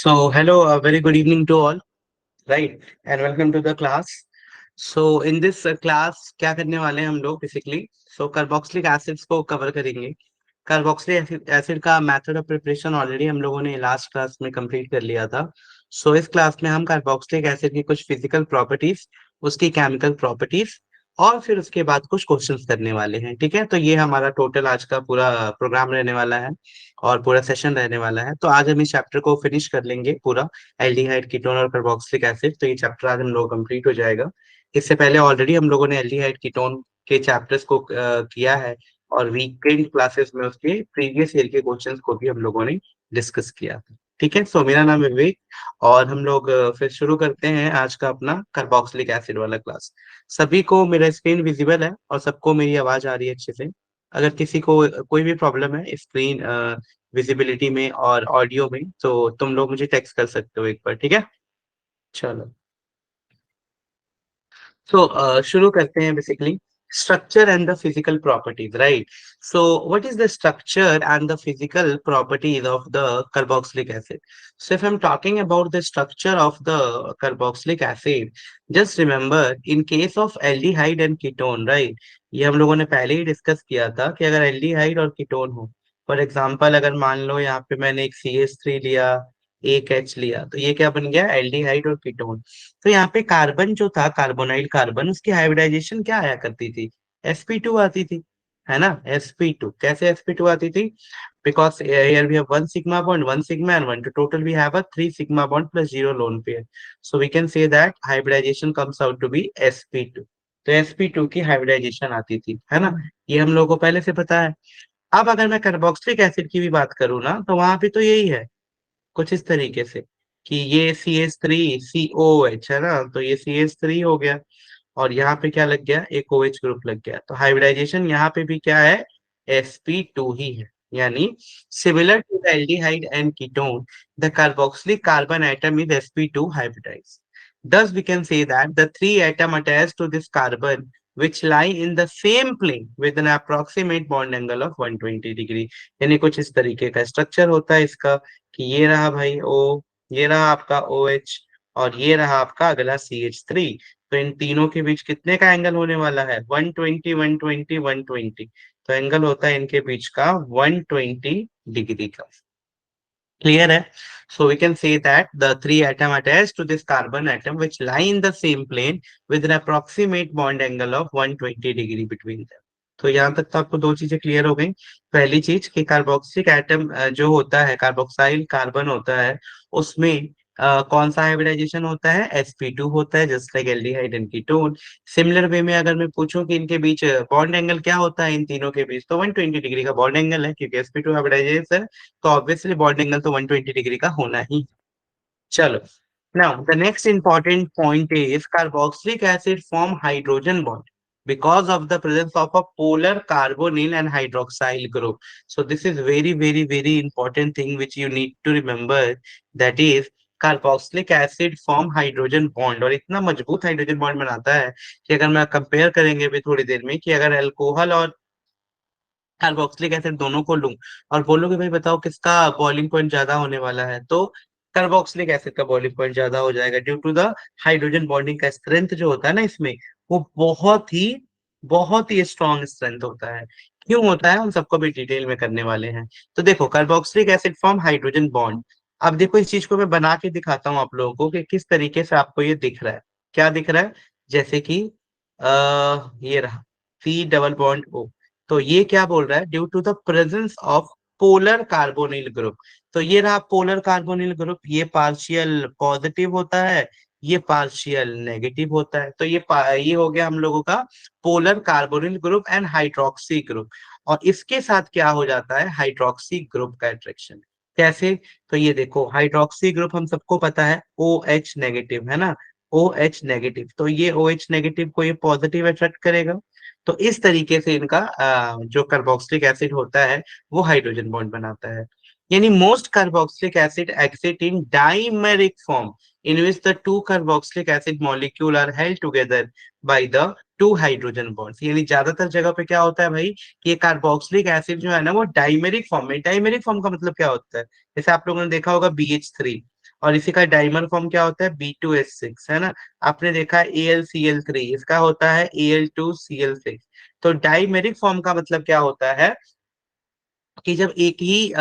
Hello, a very good evening to all, right? And welcome to the class. In this class, क्या करने वाले हैं हम लोग बेसिकली? कार्बोक्सिलिक एसिड्स को कवर करेंगे. कार्बोक्सिलिक एसिड का मेथड ऑफ प्रिपरेशन ऑलरेडी हम लोगों ने लास्ट क्लास में कंप्लीट कर लिया था. इस क्लास में हम कार्बोक्सिलिक एसिड की कुछ फिजिकल प्रॉपर्टीज, उसकी केमिकल प्रॉपर्टीज और फिर उसके बाद कुछ क्वेश्चंस करने वाले हैं. ठीक है, तो ये हमारा टोटल आज का पूरा प्रोग्राम रहने वाला है और पूरा सेशन रहने वाला है. तो आज हम इस चैप्टर को फिनिश कर लेंगे पूरा, एल्डिहाइड, कीटोन और कार्बोक्सिलिक एसिड. तो ये चैप्टर आज हम लोग कंप्लीट हो जाएगा. इससे पहले ऑलरेडी हम लोगों ने एल्डिहाइड, कीटोन के चैप्टर्स को किया है और वीकेंड क्लासेस में उसके प्रीवियस ईयर के क्वेश्चंस को भी हम लोगों ने डिस्कस किया था. ठीक है, मेरा नाम है विवेक और हम लोग फिर शुरू करते हैं आज का अपना कार्बोक्सिलिक एसिड वाला क्लास. सभी को मेरा स्क्रीन विजिबल है और सबको मेरी आवाज आ रही है अच्छे से? अगर किसी को कोई भी प्रॉब्लम है स्क्रीन विजिबिलिटी में और ऑडियो में, तो तुम लोग मुझे टेक्स्ट कर सकते हो एक बार. ठीक है, चलो. शुरू करते हैं basically. Structure and the physical properties, right? So what is the structure and the physical properties of the carboxylic acid? So if I'm talking about the structure of the carboxylic acid, just remember in case of aldehyde and ketone, right? ये हम लोगों ने पहले ही discuss किया था कि अगर aldehyde और कीटोन हो, फॉर एग्जांपल अगर मान लो यहाँ पे मैंने एक CH3 लिया, एक H लिया, तो ये क्या बन गया? एल्डिहाइड और कीटोन. तो यहाँ पे कार्बन जो था, कार्बोनाइल कार्बन, उसकी हाइब्रिडाइजेशन क्या आया करती थी? sp2 आती थी, है ना? sp2. कैसे sp2 आती थी? Because here we have one sigma bond, one sigma and one, to total we have a 3 sigma bond plus 0 lone pair. So we can say that hybridization comes out to be sp2. तो sp2 की hybridisation आती थी, है ना? ये हम लोगों को पहले से पता है. अब अगर मैं कार्बोक्सिलिक एसिड की भी बात करूँ ना, तो वहां पे तो यही है, कुछ इस तरीके से कि ये CH3COH है ना, तो ये CH3 हो गया और यहाँ पे क्या लग गया? एक OH ग्रुप लग गया. तो हाइब्रिडाइजेशन यहाँ पे भी क्या है? sp2 ही है. यानी similar to the aldehyde and ketone, the carboxylic carbon atom is sp2 hybridized. Thus we can say that the three atom attached to this carbon which lie in the same plane with an approximate bond angle of 120 degree. यानी कुछ इस तरीके का structure होता है इसका कि ये रहा भाई O, ये रहा आपका OH और ये रहा आपका अगला CH3. तो इन तीनों के बीच कितने का एंगल होने वाला है? 120, 120, 120. तो एंगल होता है इनके बीच का 120 डिग्री का. क्लियर है? So we can say that the three atom attached to this carbon atom which lie in the same plane with an approximate bond angle of 120 degree between them. तो यहाँ तक तो आपको दो चीजें क्लियर हो गई. पहली चीज कि कार्बोक्सिलिक एटम जो होता है, कार्बोक्साइल कार्बन होता है, उसमें कौन सा हाइब्रिडाइजेशन होता है? sp2 होता है, just like aldehyde and ketone. Similar way में अगर मैं पूछूं कि इनके बीच बॉन्ड एंगल क्या होता है इन तीनों के बीच, तो 120 डिग्री का बॉन्ड एंगल है क्योंकि sp2 हाइब्रिडाइजेशन, तो ऑब्वियसली बॉन्ड एंगल तो 120 डिग्री का होना ही. चलो. Now the next important point is carboxylic acid form hydrogen bond because of the presence of a polar carbonyl and hydroxyl group. So this is very important thing which you need to remember, that is carboxylic acid form hydrogen bond. और इतना मजबूत hydrogen bond बनाता है कि अगर मैं compare करेंगे भी थोड़ी देर में कि अगर अल्कोहल और कार्बोक्सिलिक एसिड दोनों को लूं और बोलूं कि भाई बताओ किसका बॉइलिंग पॉइंट ज्यादा होने वाला है, तो कार्बोक्सिलिक एसिड का बॉइलिंग पॉइंट ज्यादा हो जाएगा due to the hydrogen bonding का स्ट्रेंथ जो होता है ना इसमें, वो बहुत ही स्ट्रॉन्ग स्ट्रेंथ होता है. क्यों होता है, हम सबको भी डिटेल में करने वाले हैं. तो देखो, carboxylic acid form hydrogen bond. अब देखो इस चीज को मैं बना के दिखाता हूँ आप लोगों को कि किस तरीके से आपको ये दिख रहा है. क्या दिख रहा है? जैसे कि ये रहा C डबल बॉन्ड O. तो ये क्या बोल रहा है? Due to the presence of polar carbonyl group. तो ये रहा पोलर कार्बोनिल ग्रुप, ये पार्शियल पॉजिटिव होता है, ये पार्शियल नेगेटिव होता है. तो ये हो गया हम लोगों का polar carbonyl group and hydroxy group. और इसके साथ क्या हो जाता है? हाइड्रोक्सी ग्रुप का अट्रैक्शन. कैसे? तो ये देखो, हाइड्रोक्सी ग्रुप हम सबको पता है OH नेगेटिव है ना, OH नेगेटिव. तो ये OH नेगेटिव को ये पॉजिटिव अट्रैक्ट करेगा. तो इस तरीके से इनका जो कार्बोक्सिलिक एसिड होता है वो हाइड्रोजन बॉन्ड बनाता है. यानी most carboxylic acid exit in dimeric form in which the two carboxylic acid molecule are held together by the two hydrogen bonds. यानी ज्यादातर जगह पे क्या होता है भाई कि ये कार्बोक्सिलिक एसिड जो है ना वो डाइमेरिक फॉर्म में. डाइमेरिक फॉर्म का मतलब क्या होता है? जैसे आप लोगों ने देखा होगा BH3, और इसी का डाइमर फॉर्म क्या होता है, B2H6, है ना। आपने देखा है AlCl3, इसका होता है Al2Cl6। तो डाइमेरिक फॉर्म का मतलब क्या होता है कि जब एक ही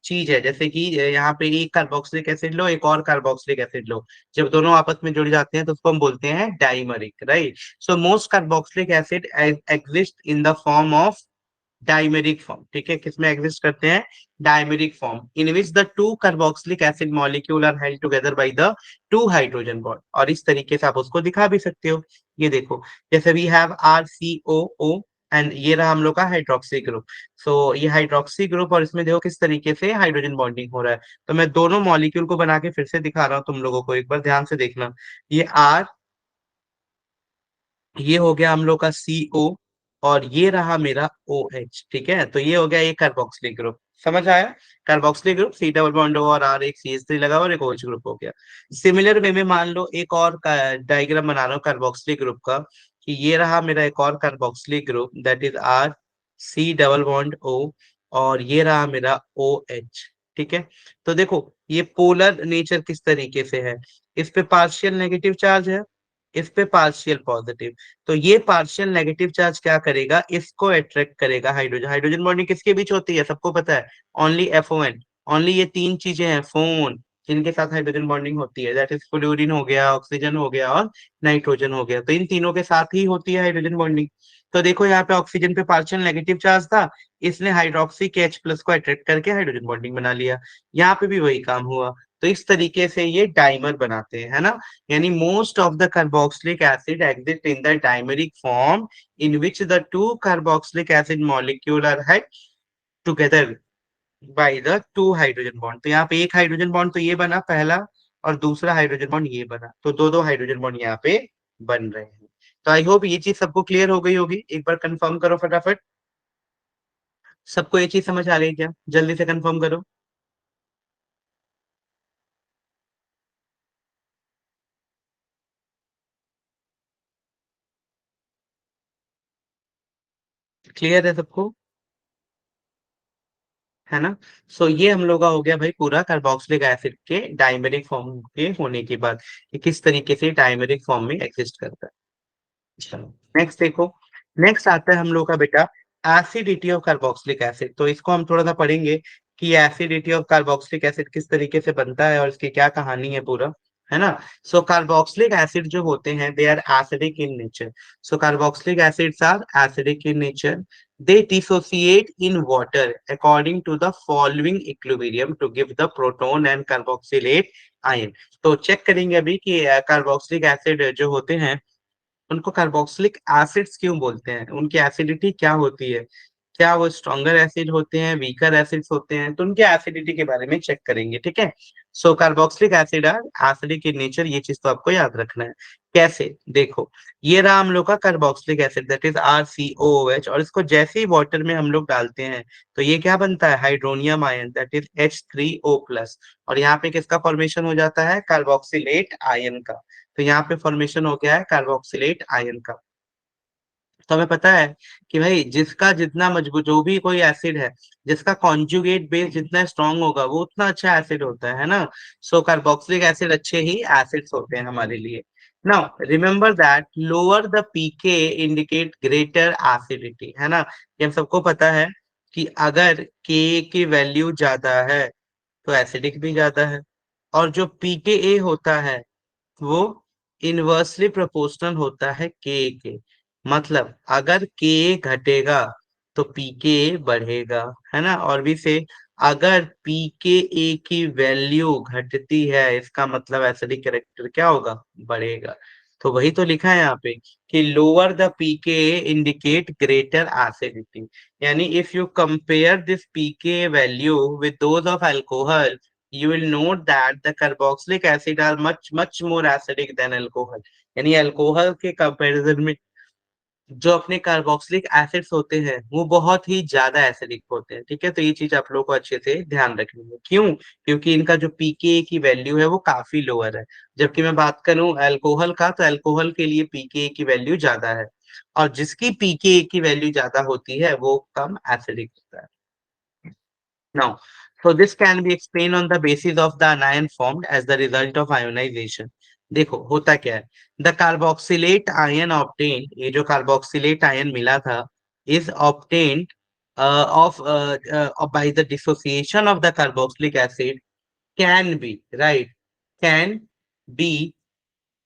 चीज है, जैसे कि यहाँ पे एक कार्बोक्सिलिक एसिड लो, एक और कार्बोक्सिलिक एसिड लो, जब दोनों आपस में जुड़ जाते हैं तो उसको हम बोलते हैं dimeric, right. So most carboxylic acid exist in the form of dimeric form, ठीक है, किसमें एग्जिस्ट करते हैं, dimeric form, in which the two carboxylic acid molecule are held together by the two hydrogen bond. और इस तरीके से आप उसको दिखा भी सकते हो। ये देखो, जैसे वी हैव RCOO, एंड ये रहा हम लोग का हाइड्रोक्सी ग्रुप। सो ये हाइड्रोक्सी ग्रुप, और इसमें देखो किस तरीके से हाइड्रोजन बॉन्डिंग हो रहा है। तो मैं दोनों मॉलिक्यूल को बना के फिर से दिखा रहा हूँ तुम लोगों को, एक बार ध्यान से देखना। ये R, ये हो गया हम लोग का CO, और ये रहा मेरा OH, ठीक है। तो ये हो गया एक कार्बोक्सिलिक ग्रुप, समझ आया। Carboxylic group C double bond O और R, एक CH3 लगा और एक OH ग्रुप हो गया। सिमिलर वे में मान लो एक और डायग्राम बना रहा हूँ कार्बोक्सिलिक ग्रुप का, कि ये रहा मेरा एक और carboxylic group, that is RC double bond O, और ये रहा मेरा OH, ठीक है। तो देखो ये पोलर नेचर किस तरीके से है, इस पे पार्शियल नेगेटिव चार्ज है, इस पे पार्शियल पॉजिटिव। तो ये पार्शियल नेगेटिव चार्ज क्या करेगा, इसको अट्रैक्ट करेगा हाइड्रोजन। हाइड्रोजन बॉन्डिंग किसके बीच होती है, सबको पता है, ओनली FON। ओनली ये तीन चीजें हैं फोन जिनके साथ हाइड्रोजन बॉन्डिंग होती है, दैट इज फ्लोरीन हो गया, ऑक्सीजन हो गया और नाइट्रोजन हो गया। तो इन तीनों के साथ ही होती है हाइड्रोजन बॉन्डिंग। तो देखो यहाँ पे ऑक्सीजन पे पार्शियल नेगेटिव चार्ज था, इसने हाइड्रोक्सी के H+ को अट्रैक्ट करके हाइड्रोजन बॉन्डिंग बना लिया। यहाँ पे भी वही काम हुआ। तो इस तरीके से ये डाइमर बनाते हैं, है ना। Yani most of the carboxylic acid exist in the dimeric form in which the two carboxylic acid molecule are held together by the two hydrogen bond। तो यहाँ पे एक हाइड्रोजन बॉन्ड तो ये बना पहला, और दूसरा हाइड्रोजन बॉन्ड ये बना, तो दो दो हाइड्रोजन बॉन्ड यहाँ पे बन रहे हैं। तो आई होप ये चीज सबको क्लियर हो गई होगी, एक बार कंफर्म करो फटाफट। सबको ये चीज समझ आ रही है क्या, जल्दी से कंफर्म करो। क्लियर है सबको, है ना। सो ये हम लोग का हो गया भाई पूरा कार्बोक्सिलिक एसिड के डाइमेरिक फॉर्म के होने के बाद कि किस तरीके से डाइमेरिक फॉर्म में एग्जिस्ट करता है। चलो नेक्स्ट देखो, नेक्स्ट आता है हम लोग का बेटा एसिडिटी ऑफ कार्बोक्सिलिक एसिड। तो इसको हम थोड़ा सा पढ़ेंगे कि एसिडिटी ऑफ कार्बोक्सिलिक एसिड किस तरीके से बनता है और इसकी क्या कहानी है पूरा, है ना। सो कार्बोक्सिलिक एसिड जो होते हैं they are acidic in nature. So carboxylic acids are acidic in nature. They dissociate in water according to the following equilibrium to give the proton and carboxylate ion। तो चेक करेंगे अभी कि carboxylic acid जो होते हैं उनको carboxylic acids क्यों बोलते हैं, उनकी एसिडिटी क्या होती है, क्या वो स्ट्रॉन्गर एसिड होते हैं, वीकर एसिड्स होते हैं, तो उनके एसिडिटी के बारे में चेक करेंगे, ठीक है। So carboxylic acid are acidic in nature, ये चीज तो आपको याद रखना है। कैसे, देखो ये रहा हम लोग का carboxylic acid that is RCOOH, और इसको जैसे ही वाटर में हम लोग डालते हैं तो ये क्या बनता है, hydronium ion that is H3O+। और यहाँ पे किसका फॉर्मेशन हो जाता है, कार्बोक्सिलेट आयन का। तो यहाँ पे फॉर्मेशन हो गया है कार्बोक्सिलेट आयन का। तो हमें पता है कि भाई जिसका जितना मजबूत, जो भी कोई एसिड है जिसका कॉन्जुगेट बेस जितना स्ट्रांग होगा वो उतना अच्छा एसिड होता है ना। सो कार्बोक्सिलिक एसिड अच्छे ही एसिड्स होते हैं हमारे लिए। Now remember that lower the pK indicate greater acidity, है ना। ये हम सबको पता है कि अगर के की वैल्यू ज्यादा है तो एसिडिक भी ज्यादा है, और जो pKa होता है वो इनवर्सली प्रोपोर्शनल होता है के। मतलब अगर के घटेगा तो पीके बढ़ेगा, है ना। और भी से, अगर पीके ए की वैल्यू घटती है इसका मतलब एसिडिक कैरेक्टर क्या होगा, बढ़ेगा। तो वही तो लिखा है यहाँ पे कि lower the pK indicate greater acidity. यानी if you compare this pK value with those of alcohol, you will note that the carboxylic acid are much more acidic than alcohol। यानी अल्कोहल के कंपैरिजन में जो अपने carboxylic acids होते हैं वो बहुत ही ज्यादा एसिडिक होते हैं, ठीक है। तो ये चीज आप लोगों को अच्छे से ध्यान रखनी है, क्यों, क्योंकि इनका जो पीके की वैल्यू है वो काफी लोअर है। जबकि मैं बात करूं अल्कोहल का, तो अल्कोहल के लिए पीके की वैल्यू ज्यादा है, और जिसकी पीके की वैल्यू ज्यादा होती है वो कम एसिडिक होता है। Now So this can be explained on the basis of the anion formed as the result of ionization. देखो होता क्या है, द कार्बोक्सिलेट आयन ऑब्टेन, ये जो कार्बोक्सिलेट आयन मिला था, is obtained of by the dissociation of the carboxylic acid can be right, can be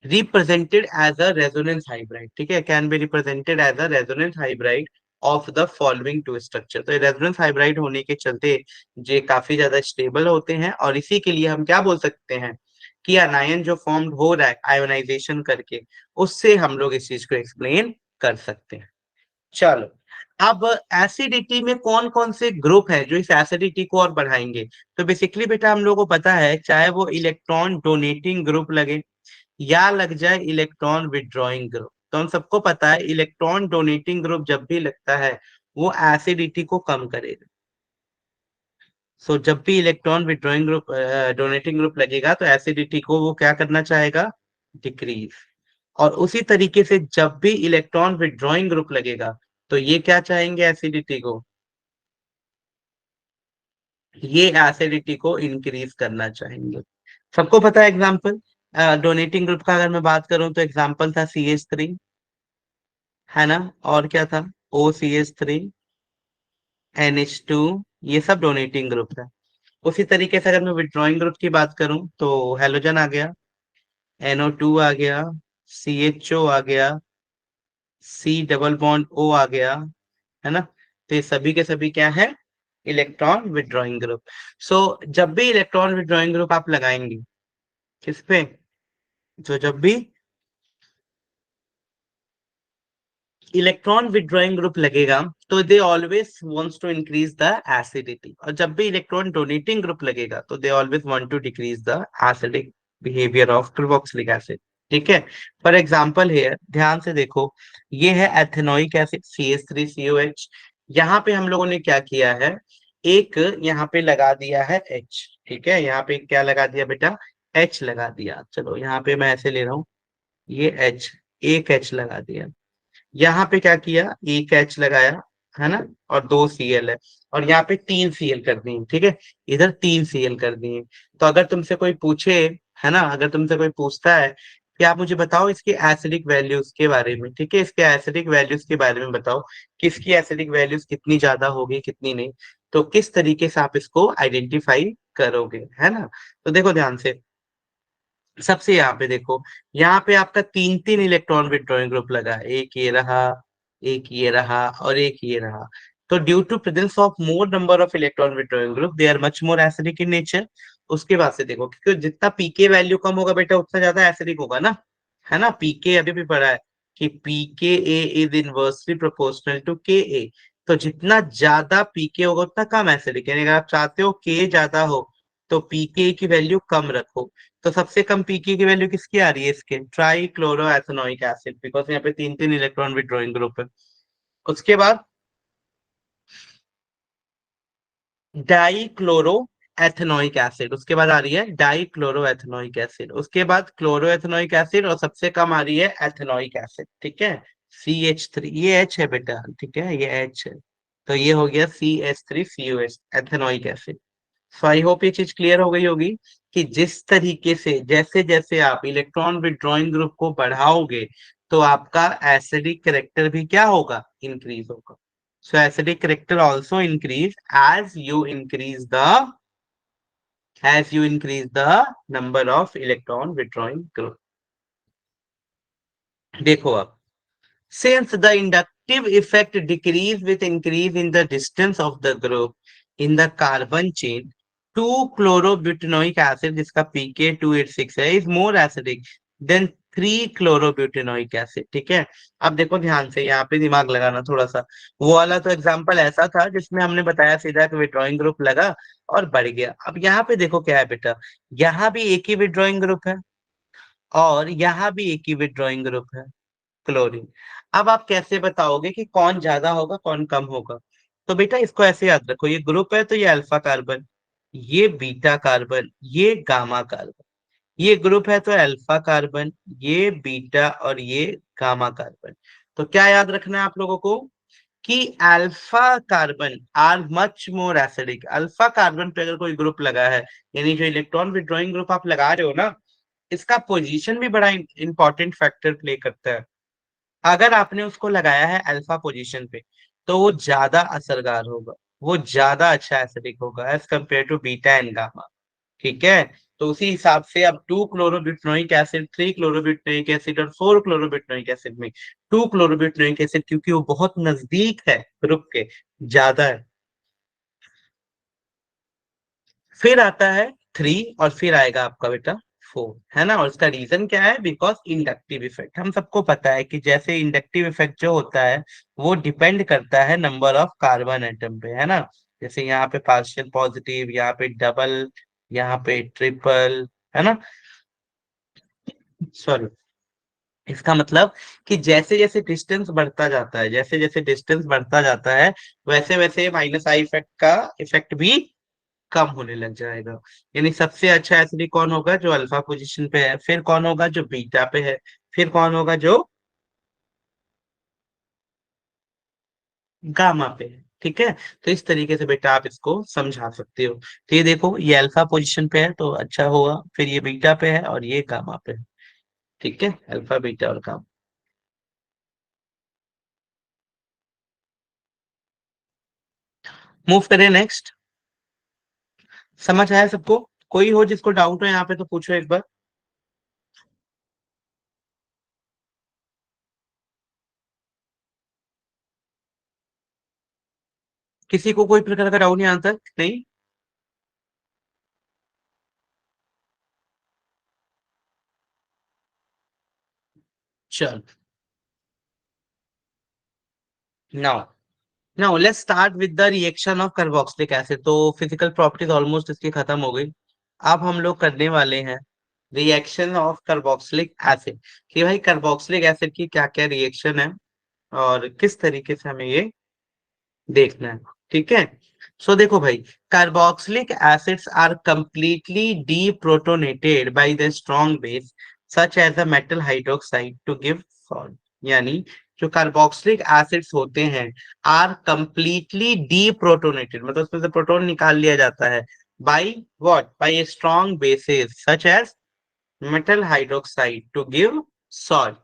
represented as a resonance hybrid. ठीक है, can be represented as a resonance hybrid of the following two structure. तो resonance hybrid होने के चलते ये काफी ज्यादा stable होते हैं, और इसी के लिए हम क्या बोल सकते हैं कि अनायन जो फॉर्म हो रहा है आयोनाइजेशन करके, उससे हम लोग इस चीज को एक्सप्लेन कर सकते हैं। चलो, अब एसिडिटी में कौन कौन से ग्रुप है जो इस एसिडिटी को और बढ़ाएंगे? तो बेसिकली बेटा हम लोग को पता है, चाहे वो इलेक्ट्रॉन डोनेटिंग ग्रुप लगे या लग जाए इलेक्ट्रॉन विड्रॉइंग ग्रुप, तो हम सबको पता है इलेक्ट्रॉन डोनेटिंग ग्रुप जब भी लगता है वो एसिडिटी को कम करेगा। सो जब भी electron withdrawing group donating group लगेगा तो एसिडिटी को वो क्या करना चाहेगा? डिक्रीज। और उसी तरीके से जब भी इलेक्ट्रॉन विड्रॉइंग ग्रुप लगेगा तो ये क्या चाहेंगे एसिडिटी को? ये एसिडिटी को इंक्रीज करना चाहेंगे। सबको पता है एग्जाम्पल, डोनेटिंग ग्रुप का अगर मैं बात करूं तो एग्जाम्पल था CH3, है ना, और क्या था? OCH3, NH2, ये सब डोनेटिंग ग्रुप था। उसी तरीके से अगर मैं विड्रॉइंग ग्रुप की बात करूं तो हेलोजन आ गया, NO2 आ गया, CHO आ गया, C डबल बॉन्ड O आ गया, है ना। तो ये सभी के सभी क्या है? Electron withdrawing group. सो जब भी इलेक्ट्रॉन विड्रॉइंग ग्रुप आप लगाएंगे किस पे, तो जब भी इलेक्ट्रॉन विड्रॉइंग ग्रुप लगेगा तो they always wants to increase the acidity, और जब भी इलेक्ट्रॉन डोनेटिंग ग्रुप लगेगा तो they always want to decrease the acidic behaviour of carboxylic acid. ठीक है, फॉर एग्जांपल हियर ध्यान से देखो, ये है एथेनोइक एसिड CH3COH। यहाँ पे हम लोगों ने क्या किया है, एक यहाँ पे लगा दिया है H। ठीक है, यहाँ पे क्या लगा दिया बेटा? H लगा दिया। चलो यहाँ पे मैं ऐसे ले रहा हूँ, ये H, एक H लगा दिया। यहाँ पे क्या किया, एक एच लगाया, है ना, और दो Cl है, और यहाँ पे तीन Cl कर दिए। ठीक है, इधर तीन Cl कर दिए। तो अगर तुमसे कोई पूछे, है ना, अगर तुमसे कोई पूछता है कि आप मुझे बताओ इसके एसिडिक वैल्यूज के बारे में, ठीक है, इसके एसिडिक वैल्यूज के बारे में बताओ, किसकी एसिडिक वैल्यूज कितनी ज्यादा होगी कितनी नहीं, तो किस तरीके से आप इसको आइडेंटिफाई करोगे, है ना। तो देखो ध्यान से, सबसे यहाँ पे देखो, यहाँ पे आपका तीन तीन इलेक्ट्रॉन विड्रॉइंग ग्रुप लगा है, एक ये रहा, एक ये रहा, और एक ये रहा। तो due to presence of more number of electron withdrawing group they are much more acidic in nature. उसके बाद से देखो, क्योंकि जितना पीके वैल्यू कम होगा बेटा उतना ज्यादा एसिडिक होगा ना, है ना। पीके अभी भी पढ़ा है कि पीके इज इनवर्सली प्रोपोर्शनल टू के ए। तो जितना ज्यादा पीके होगा उतना कम एसिडिक, यानी अगर आप चाहते हो के ज्यादा हो तो पीके की वैल्यू कम रखो। तो सबसे कम पीके की वैल्यू किसकी आ रही है? इसके try chloro ethanoic acid, because यहाँ पे तीन तीन इलेक्ट्रॉन विड्रॉइंग ग्रुप है। उसके बाद डाई क्लोरो एथेनोइक एसिड, उसके बाद आ रही है डाई क्लोरो एथेनोइक एसिड, उसके बाद क्लोरो एथेनोइक एसिड, और सबसे कम आ रही है एथेनोइक एसिड। ठीक है, CH3, ये H है बेटा, ठीक है, ये H है। तो ये हो गया CH3COH ethanoic acid. So I hope ये चीज क्लियर हो गई होगी कि जिस तरीके से जैसे जैसे आप इलेक्ट्रॉन विड्रॉइंग ग्रुप को बढ़ाओगे तो आपका एसिडिक करेक्टर भी क्या होगा? इंक्रीज होगा। So acidic character also increase as you increase the number of electron withdrawing group। देखो अब, since the inductive effect decrease with increase in the distance of the group in the carbon chain, 2 chlorobutanoic acid जिसका pK 286 है is more acidic than 3 chlorobutanoic acid। ठीक है, अब देखो ध्यान से, यहाँ पे दिमाग लगाना थोड़ा सा। वो वाला तो एग्जांपल ऐसा था जिसमें हमने बताया सीधा कि विड्रॉइंग ग्रुप लगा और बढ़ गया। अब यहाँ पे देखो क्या है बेटा, यहाँ भी एक ही विड्रॉइंग ग्रुप है और यहाँ भी एक ही विड्रॉइंग ग्रुप है, क्लोरीन। अब आप कैसे बताओगे कि कौन ज्यादा होगा कौन कम होगा? तो बेटा इसको ऐसे याद रखो, ये ग्रुप है तो ये अल्फा कार्बन, ये बीटा कार्बन, ये गामा कार्बन। ये ग्रुप है तो अल्फा कार्बन, ये बीटा और ये गामा कार्बन। तो क्या याद रखना है आप लोगों को कि alpha carbon are much more acidic. Alpha carbon पे अगर कोई ग्रुप लगा है, यानी जो इलेक्ट्रॉन विड्रॉइंग ग्रुप आप लगा रहे हो ना, इसका पोजीशन भी बड़ा इंपॉर्टेंट फैक्टर प्ले करता है। अगर आपने उसको लगाया है अल्फा पोजीशन पे, तो वो ज्यादा असरदार होगा, वो ज्यादा अच्छा एसिडिक होगा as compare to beta and gamma. ठीक है। तो उसी हिसाब से अब 2 क्लोरोब्यूटेनोइक एसिड, 3 क्लोरोब्यूटेनोइक एसिड और 4 क्लोरोब्यूटेनोइक एसिड में 2 क्लोरोब्यूटेनोइक एसिड, क्योंकि वो बहुत नजदीक है ग्रुप के, ज्यादा है। फिर आता है 3, और फिर आएगा आपका बेटा 4, है ना। और इसका रीजन क्या है? Because inductive effect. हम सबको पता है कि जैसे इंडक्टिव इफेक्ट जो होता है वो डिपेंड करता है नंबर ऑफ कार्बन एटम पे, है ना। जैसे यहाँ पे पार्शियल पॉजिटिव, यहाँ पे डबल, यहाँ पे ट्रिपल, है ना। सॉरी। इसका मतलब कि जैसे जैसे डिस्टेंस बढ़ता जाता है, जैसे जैसे डिस्टेंस बढ़ता जाता है, वैसे वैसे माइनस आई इफेक्ट का इफेक्ट भी कम होने लग जाएगा। यानी सबसे अच्छा एसिड कौन होगा? जो अल्फा पोजीशन पे है। फिर कौन होगा? जो बीटा पे है। फिर कौन होगा? जो गामा पे है। ठीक है। तो इस तरीके से बेटा आप इसको समझा सकते हो। तो ये देखो, ये अल्फा पोजीशन पे है तो अच्छा होगा, फिर ये बीटा पे है और ये गामा पे है। ठीक है, अल्फा बीटा और गामा। मूव करें नेक्स्ट। समझ आया सबको? कोई हो जिसको डाउट हो यहाँ पे तो पूछो एक बार। किसी को कोई प्रकार का डाउट नहीं आता? नहीं। चल, now now let's start with the reaction of carboxylic acid. तो फिजिकल प्रॉपर्टीज ऑलमोस्ट इसकी खत्म हो गई। अब हम लोग करने वाले हैं रिएक्शन ऑफ कार्बोक्सिलिक एसिड, कि भाई कार्बोक्सिलिक एसिड की क्या क्या रिएक्शन है और किस तरीके से हमें ये देखना है। ठीक है। सो देखो भाई, carboxylic acids are completely deprotonated by the strong base such as a metal hydroxide to give salt. यानी जो कार्बोक्सिलिक एसिड्स होते हैं आर कंप्लीटली डीप्रोटोनेटेड, मतलब उसमें से प्रोटॉन निकाल लिया जाता है by what? By strong bases such as metal hydroxide to give salt.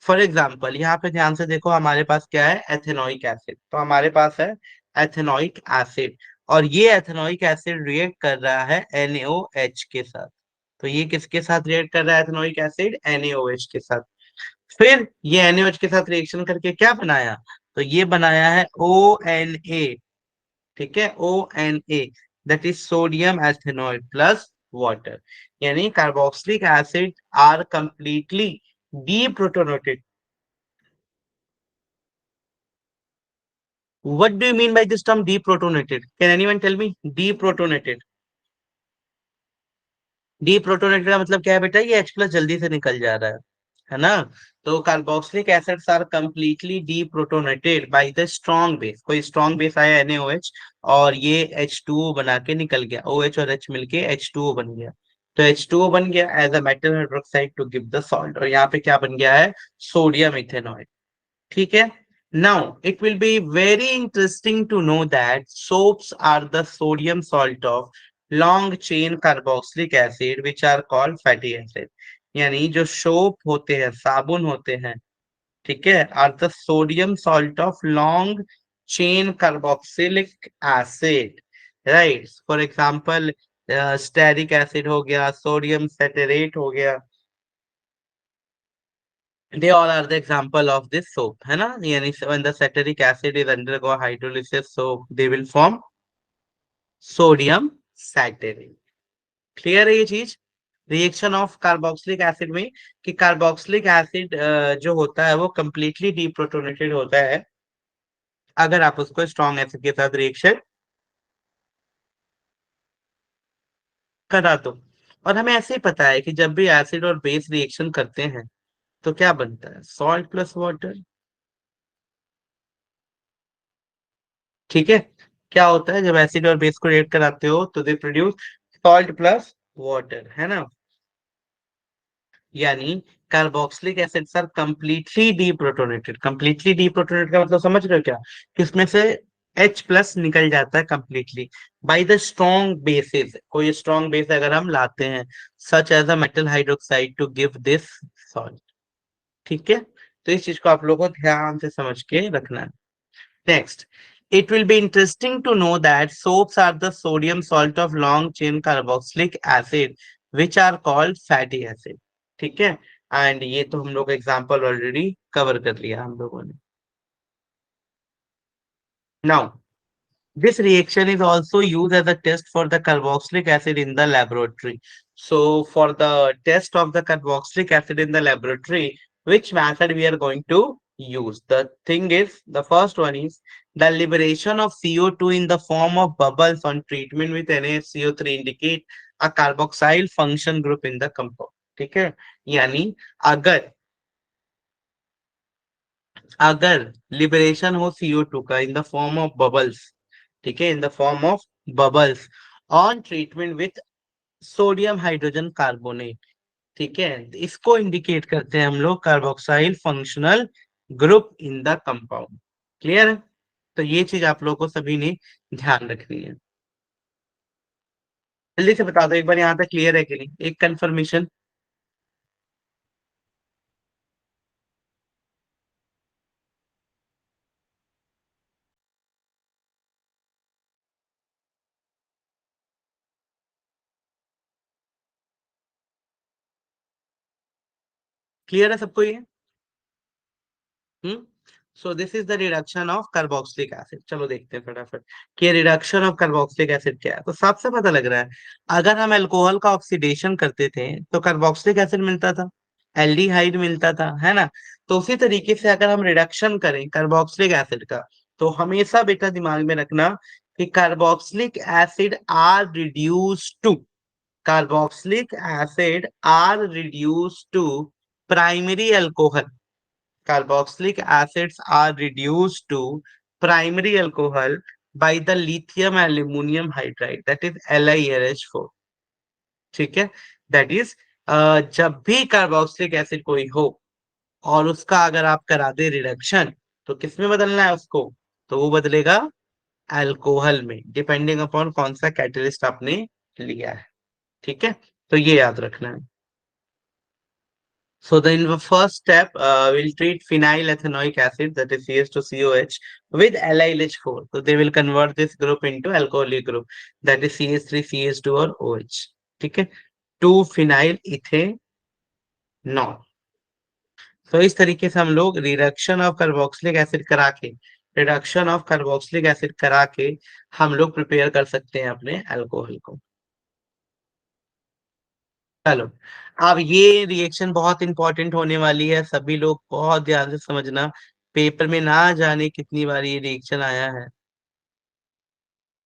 For example यहाँ पे ध्यान से देखो, हमारे पास क्या है? Ethanoic acid. तो हमारे पास है एथेनोइक एसिड, और ये एथेनोइक एसिड रिएक्ट कर रहा है NaOH के साथ। तो ये किसके साथ रिएक्ट कर रहा है? एथेनोइक एसिड NaOH के साथ। फिर ये NaOH के साथ रिएक्शन करके क्या बनाया? तो ये बनाया है ONA। ठीक है, ONA, that is sodium ethanoate plus water. यानी carboxylic acid are completely deprotonated. What do you mean by this term deprotonated? Can anyone tell me? Deprotonated. Deprotonated का मतलब क्या है बेटा? ये H प्लस जल्दी से निकल जा रहा है ना। तो carboxylic acids are completely deprotonated by the strong base. कोई स्ट्रॉन्ग बेस आया NaOH, और ये H2O बना के निकल गया, OH और H मिलके H2O बन गया। तो H2O बन गया as a metal hydroxide to give the salt, और यहाँ पे क्या बन गया है? Sodium ethanoate. ठीक है। Now, it will be very interesting to know that soaps are the sodium salt of long chain carboxylic acid which are called fatty acid। यानी जो सोप होते हैं, साबुन होते हैं, ठीक है, are the sodium salt of long chain carboxylic acid. Right, for example stearic acid हो गया, सोडियम सेटेरेट हो गया, they all are the example of this soap, है ना। यानी when the acetic acid is undergo hydrolysis, so they will form sodium acetate. Clear है ये चीज? रिएक्शन ऑफ कार्बोक्सिलिक एसिड में, कि कार्बोक्सिलिक एसिड जो होता है वो कंप्लीटली डीप्रोटोनेटेड होता है अगर आप उसको स्ट्रॉन्ग एसिड के साथ रिएक्शन करा दो। और हमें ऐसे ही पता है कि जब भी एसिड और बेस रिएक्शन करते हैं तो क्या बनता है? Salt plus water. ठीक है। क्या होता है जब एसिड और बेस को रिएक्ट कराते हो? तो they produce salt plus water, है ना। यानी carboxylic acids are completely deprotonated. Completely deprotonated का मतलब समझ रहे हो क्या, कि उसमें से H प्लस निकल जाता है completely by the strong bases. कोई स्ट्रॉन्ग बेस अगर हम लाते हैं, such as a metal hydroxide to give this salt. ठीक है, तो इस चीज को आप लोगों को ध्यान से समझ के रखना है। Next, it will be interesting to know that soaps are the sodium salt of long chain carboxylic acid, which are called fatty acid. ठीक है, एंड ये तो हम लोग एग्जांपल ऑलरेडी कवर कर लिया हम लोगों ने। Now, this reaction is also used as a test for the carboxylic acid in the laboratory. So, for the test of the carboxylic acid in the laboratory, which method we are going to use? The thing is, the first one is the liberation of CO2 in the form of bubbles on treatment with NaCO3 indicate a carboxyl function group in the compound. ठीक है, यानी अगर अगर liberation हो CO2 का इन the form of bubbles, ठीक है, इन the form of bubbles on treatment with sodium hydrogen carbonate, ठीक है, इसको इंडिकेट करते हैं हम लोग carboxyl functional group in the compound. Clear है, तो ये चीज आप लोगों को सभी ने ध्यान रखनी है। जल्दी से बता दो एक बार यहाँ तक क्लियर है कि नहीं, एक कंफर्मेशन। क्लियर है सबको ये? Hmm, so this is the reduction of carboxylic acid. चलो देखते हैं फटाफट कि रिडक्शन ऑफ कार्बोक्सिलिक एसिड क्या है। तो सबसे पता लग रहा है, अगर हम अल्कोहल का ऑक्सीडेशन करते थे तो कार्बोक्सिलिक एसिड मिलता था, एल्डिहाइड मिलता था, है ना। तो उसी तरीके से अगर हम रिडक्शन करें कार्बोक्सिलिक एसिड का, तो हमेशा बेटा दिमाग में रखना कि carboxylic acid are reduce to, carboxylic acid are reduce to primary alcohol. Carboxylic acids are reduced to primary alcohol by the lithium aluminum hydride, that is LiLH4। ठीक है, दैट इज जब भी कार्बोक्सिलिक एसिड कोई हो और उसका अगर आप करा दे रिडक्शन, तो किस में बदलना है उसको, तो वो बदलेगा अल्कोहल में, डिपेंडिंग अपॉन कौन सा कैटलिस्ट आपने लिया है। ठीक है, तो ये याद रखना है। So then the first step, we'll treat phenyl ethanoic acid, that is CH2COH, with LiLH4. So they will convert this group into alcoholic group, that is CH3, CH2 और OH. ठीक है, 2 phenyl ethanol। तो इस तरीके से हम लोग reduction of carboxylic acid करा के, रिडक्शन ऑफ कार्बोक्सिलिक एसिड करा के हम लोग प्रिपेयर कर सकते हैं अपने अल्कोहल को। चलो, अब ये रिएक्शन बहुत इंपॉर्टेंट होने वाली है, सभी लोग बहुत ध्यान से समझना। पेपर में ना जाने कितनी बार ये रिएक्शन आया है।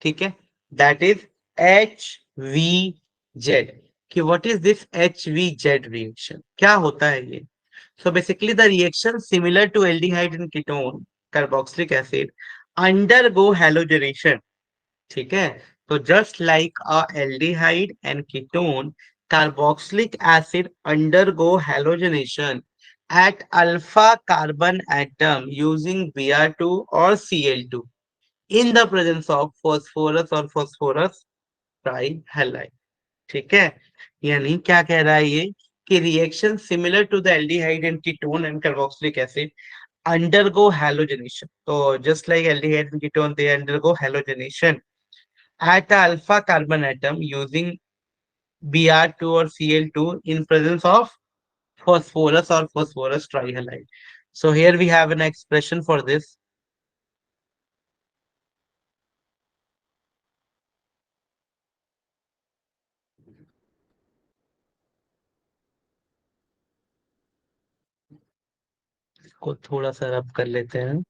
ठीक है, दैट इज HVZ। कि what is this HVZ reaction, क्या होता है ये? So basically the reaction similar to aldehyde and ketone carboxylic acid undergo halogenation. ठीक है, तो just like a aldehyde and ketone, carboxylic acid undergo halogenation at alpha carbon atom using Br2 or Cl2 in the presence of phosphorus or phosphorus trihalide। ठीक है, यानी क्या कह रहा है ये, कि reaction similar to the aldehyde and ketone and carboxylic acid undergo halogenation। तो just like aldehyde and ketone, they undergo halogenation at a alpha carbon atom using Br2 or Cl2 in presence of phosphorus or phosphorus trihalide। So here we have an expression for this। इसको थोड़ा सा रब कर लेते हैं।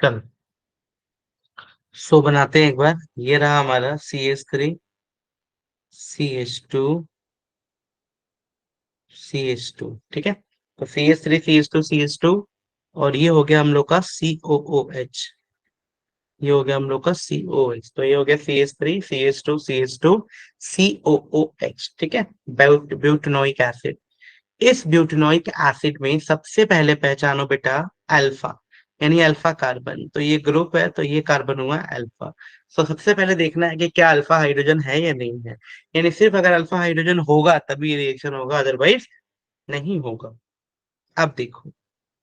चलो, सो बनाते हैं एक बार। ये रहा हमारा CH3, CH2, CH2। ठीक है, तो CH3, CH2, CH2 और ये हो गया हम लोग का COOH। ये हो गया हम लोग का COH, तो ये हो गया CH3 CH2 CH2 COOH। ठीक है, ब्यूटनोइक एसिड। इस ब्यूटनोइक एसिड में सबसे पहले पहचानो बेटा अल्फा, यानी अल्फा कार्बन। तो ये ग्रुप है, तो ये कार्बन हुआ अल्फा। तो सबसे पहले देखना है कि क्या अल्फा हाइड्रोजन है या नहीं है, यानी सिर्फ अगर अल्फा हाइड्रोजन होगा तभी रिएक्शन होगा, अदरवाइज नहीं होगा। अब देखो,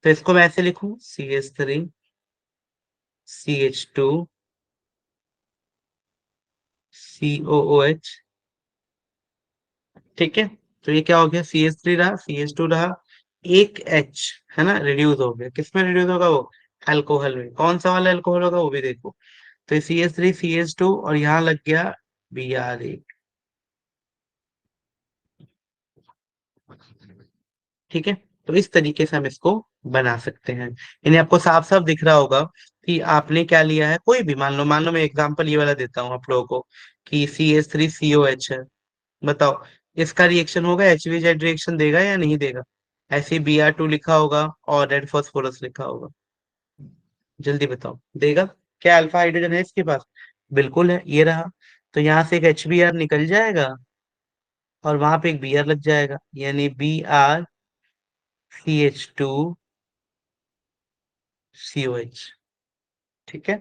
तो इसको मैं ऐसे लिखूं CH3 CH2 COOH। ठीक है, तो ये क्या हो गया, CH3 रहा, CH2 रहा, एक H है ना, रिड्यूस हो गया। किसमें रिड्यूस होगा वो, अल्कोहल में। कौन सा वाला अल्कोहल होगा वो भी देखो। तो CH3 CH2 और यहाँ लग गया Br। ठीक है, तो इस तरीके से हम इसको बना सकते हैं। यानी आपको साफ साफ दिख रहा होगा कि आपने क्या लिया है। कोई भी मान लो मैं एग्जांपल ये वाला देता हूँ आप लोगों को कि CH3COH है। बताओ, इसका रिएक्शन होगा, HVZ रिएक्शन देगा या नहीं देगा। ऐसे Br2 लिखा होगा और रेड फॉस्फोरस लिखा होगा। जल्दी बताओ, देगा। क्या अल्फा हाइड्रोजन है इसके पास, बिल्कुल है, ये रहा। तो यहाँ से एक HBr निकल जाएगा और वहां पे एक Br लग जाएगा, यानी BrCH2COH। ठीक है,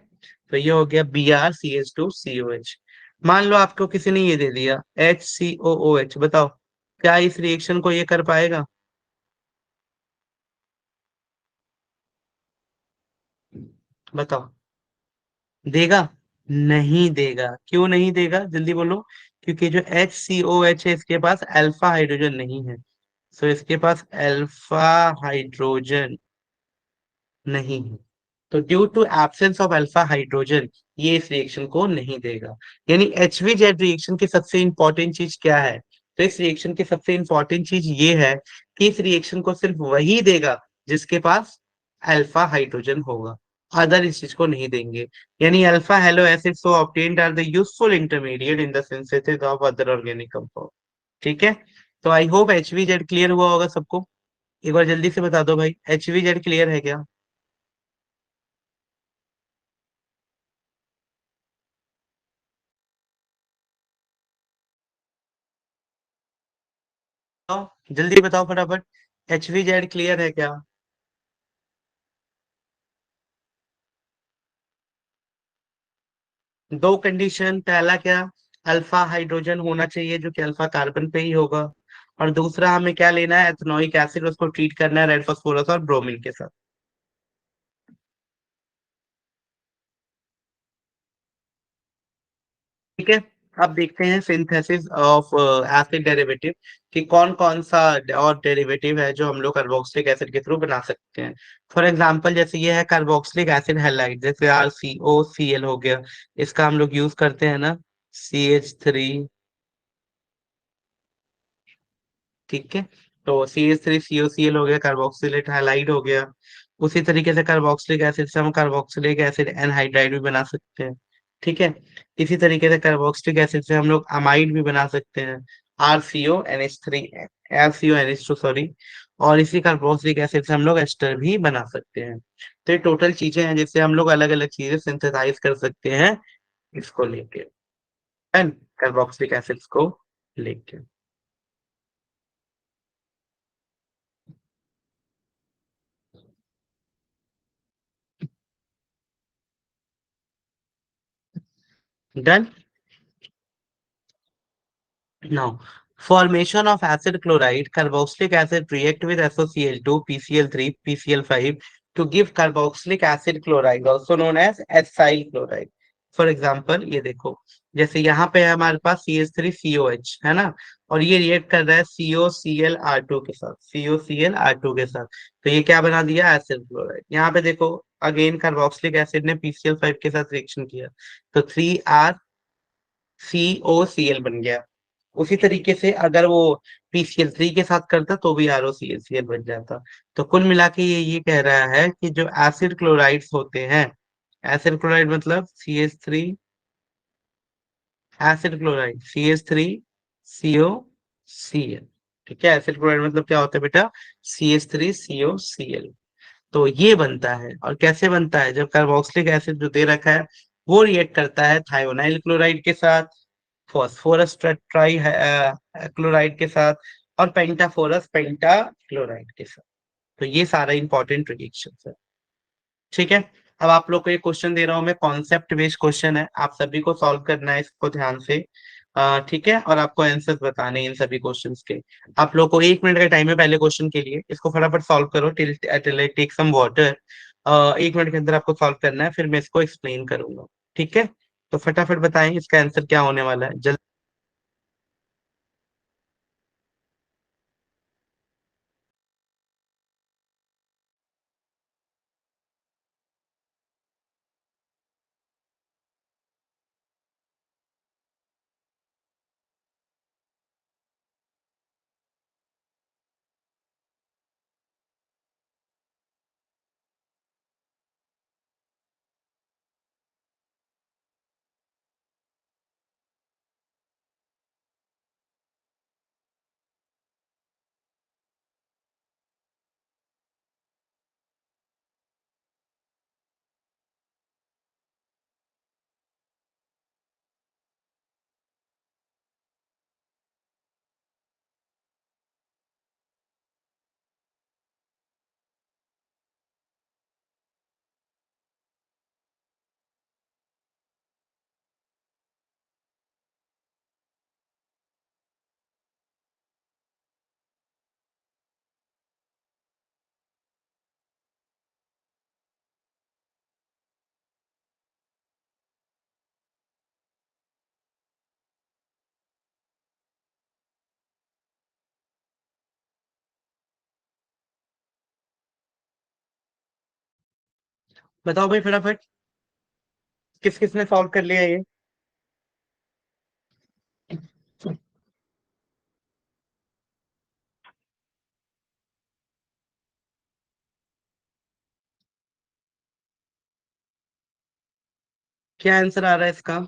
तो ये हो गया BrCH2COH। मान लो आपको किसी ने ये दे दिया HCOOH, बताओ क्या इस रिएक्शन को ये कर पाएगा, बताओ, देगा। नहीं देगा। क्यों नहीं देगा, जल्दी बोलो। क्योंकि जो HCOH है इसके पास अल्फा हाइड्रोजन नहीं है। सो इसके पास अल्फा हाइड्रोजन नहीं है। तो due to absence of alpha hydrogen ये इस रिएक्शन को नहीं देगा। यानी HVZ रिएक्शन की सबसे इंपॉर्टेंट चीज क्या है, तो इस रिएक्शन की सबसे इंपॉर्टेंट चीज ये है कि इस रिएक्शन को सिर्फ वही देगा जिसके पास अल्फा हाइड्रोजन होगा, अदर इस चीज को नहीं देंगे। यानी alpha halo acid so obtained are the useful intermediate in the synthesis of other organic compound. ठीक है, तो आई होप HVZ क्लियर हुआ होगा सबको। एक बार जल्दी से बता दो भाई, HVZ क्लियर है क्या। बताओ जल्दी बताओ फटाफट, HVZ क्लियर है क्या। दो कंडीशन, पहला क्या, अल्फा हाइड्रोजन होना चाहिए जो कि अल्फा कार्बन पे ही होगा। और दूसरा हमें क्या लेना है, एथनोइक एसिड, उसको ट्रीट करना है रेड फास्फोरस और ब्रोमीन के साथ। ठीक है, अब देखते हैं सिंथेसिस ऑफ एसिड डेरिवेटिव कि कौन कौन सा और डेरिवेटिव है जो हम लोग कार्बोक्सिलिक एसिड के थ्रू बना सकते हैं। फॉर एग्जांपल जैसे ये है कार्बोक्सिलिक एसिड हैलाइड, जैसे RCOCl हो गया, इसका हम लोग यूज करते हैं ना, CH3। ठीक है, तो CH3COCl हो गया, कार्बोक्सिलेट हाइलाइड हो गया। उसी तरीके से कार्बोक्सिलिक एसिड से हम कार्बोक्सिलिक एसिड एनहाइड्राइड भी बना सकते हैं। ठीक है, इसी तरीके से कार्बोक्सिलिक एसिड से हम लोग अमाइड भी बना सकते हैं, RCONH3 RCONH2 सॉरी। और इसी कार्बोक्सिलिक एसिड से हम लोग एस्टर भी बना सकते हैं। तो ये टोटल चीजें हैं जिससे हम लोग अलग अलग चीजें सिंथेसाइज कर सकते हैं इसको लेके, एंड कार्बोक्सिलिक एसिड्स को लेके। Done. Now, formation of acid chloride, carboxylic acid react with SOCl2, PCl3, PCl5 to give carboxylic acid chloride, also known as acyl chloride. For example ये देखो, जैसे यहाँ पे है हमारे पास CH3COH है ना, और ये रिएक्ट कर रहा है COCl R2 के साथ, COCl R2 के साथ। तो ये क्या बना दिया, एसिड क्लोराइड। यहाँ पे देखो, अगेन कार्बोक्सिलिक एसिड ने PCl5 के साथ रिएक्शन किया, तो 3RCOCl बन गया। उसी तरीके से अगर वो PCl3 के साथ करता तो भी ROCl बन जाता। तो कुल मिला के ये कह रहा है कि जो एसिड क्लोराइड्स होते हैं, एसिड क्लोराइड मतलब CH3, एसिड क्लोराइड CH3COCl। ठीक है, एसिड क्लोराइड मतलब क्या होता है बेटा, CH3COCl। तो ये बनता है। और कैसे बनता है? जब कार्बोक्सिलिक एसिड जो दे रखा है वो रिएक्ट करता है थायोनाइल क्लोराइड के साथ, फॉस्फोरस ट्राई क्लोराइड के साथ, और पेंटाफोरस पेंटा क्लोराइड के साथ। तो ये सारा इंपॉर्टेंट रिएक्शन है। ठीक है। अब आप लोग को ये क्वेश्चन दे रहा हूं मैं, कॉन्सेप्ट बेस्ड क्वेश्चन है, आप सभी को सॉल्व करना है इसको ध्यान से। ठीक है, और आपको आंसर्स बताने हैं इन सभी क्वेश्चंस के। आप लोग को 1 मिनट का टाइम है पहले क्वेश्चन के लिए, इसको फटाफट सॉल्व करो till till I take some water. 1 minute के अंदर आपको सॉल्व करना है, फिर मैं इसको एक्सप्लेन करूंगा। ठीक है, तो फटाफट बताएं इसका आंसर क्या होने वाला है, जल्दी बताओ भाई फटाफट, किस किस ने सॉल्व कर लिया ये? क्या आंसर आ रहा है इसका?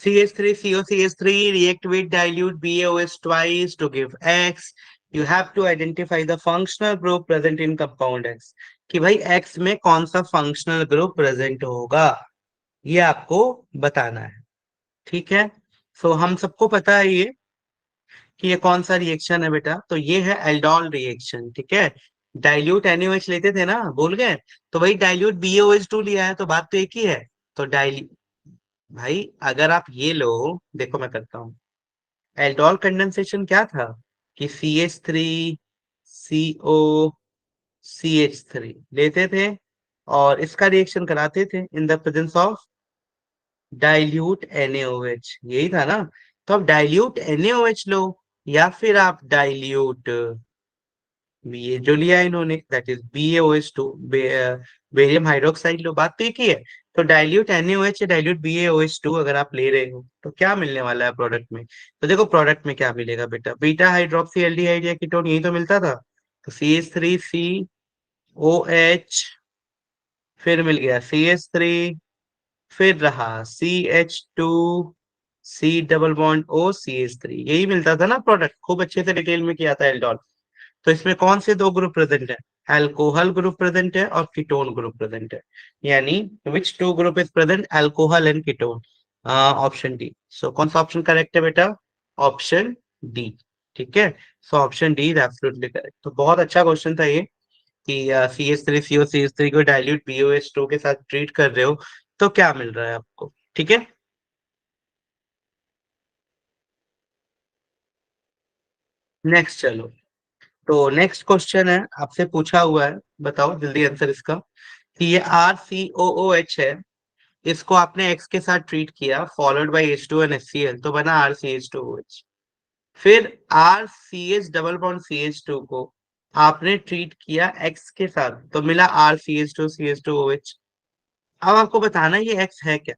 CH3COCH3 react with dilute BaOH twice to give X. You have to identify the functional group present in compound X. कि भाई X में कौन सा फंक्शनल ग्रुप प्रेजेंट होगा, ये आपको बताना है। ठीक है, सो हम सबको पता है ये कि ये कौन सा रिएक्शन है बेटा, तो ये है एल्डोल रिएक्शन। ठीक है, डाइल्यूट NaOH लेते थे ना, भूल गए? तो वही डाइल्यूट BaOH2 लिया है, तो बात तो एक ही है। तो डाइल्यूट, भाई अगर आप ये लो, देखो मैं करता हूँ। एल्डोल कंडेंसेशन क्या था कि CH3CO CH3 लेते थे और इसका रिएक्शन कराते थे in the presence of dilute NaOH, यही था ना। तो अब डाइल्यूट NaOH लो, या फिर आप डाइल्यूट, ये जो लिया है इन्होंने that is BaOH2, barium hydroxide लो, बात तो एक ही है। तो डाइल्यूट NaOH या डाइल्यूट BaOH2 अगर आप ले रहे हो तो क्या मिलने वाला है प्रोडक्ट में? तो देखो प्रोडक्ट में क्या मिलेगा बेटा, बीटा हाइड्रोक्सी एल्डिहाइड या कीटोन, यही तो मिलता था। तो CH3COH, फिर मिल गया CH3, फिर रहा CH2C double bond O CH3, यही मिलता था ना प्रोडक्ट, खूब अच्छे से डिटेल में किया था एल्डोल। तो इसमें कौन से दो ग्रुप प्रेजेंट है? अल्कोहल ग्रुप प्रेजेंट है और कीटोन ग्रुप प्रेजेंट है। यानी which two group is present, alcohol and ketone? Option D. सो कौन सा ऑप्शन करेक्ट है बेटा? Option D. ठीक है, so option D is absolutely correct. तो बहुत अच्छा क्वेश्चन था ये कि CH3CO CH3 को डाइल्यूट BOH2 के साथ ट्रीट कर रहे हो तो क्या मिल रहा है आपको। ठीक है, नेक्स्ट चलो। तो नेक्स्ट क्वेश्चन है, आपसे पूछा हुआ है, बताओ जल्दी आंसर इसका। कि ये RCOOH है, इसको आपने X के साथ ट्रीट किया, followed by H2 and HCl, तो बना RCH2OH। फिर RCH डबल बॉन्ड CH2 को आपने ट्रीट किया X के साथ, तो मिला RCH2CH2OH। अब आपको बताना ये X है क्या,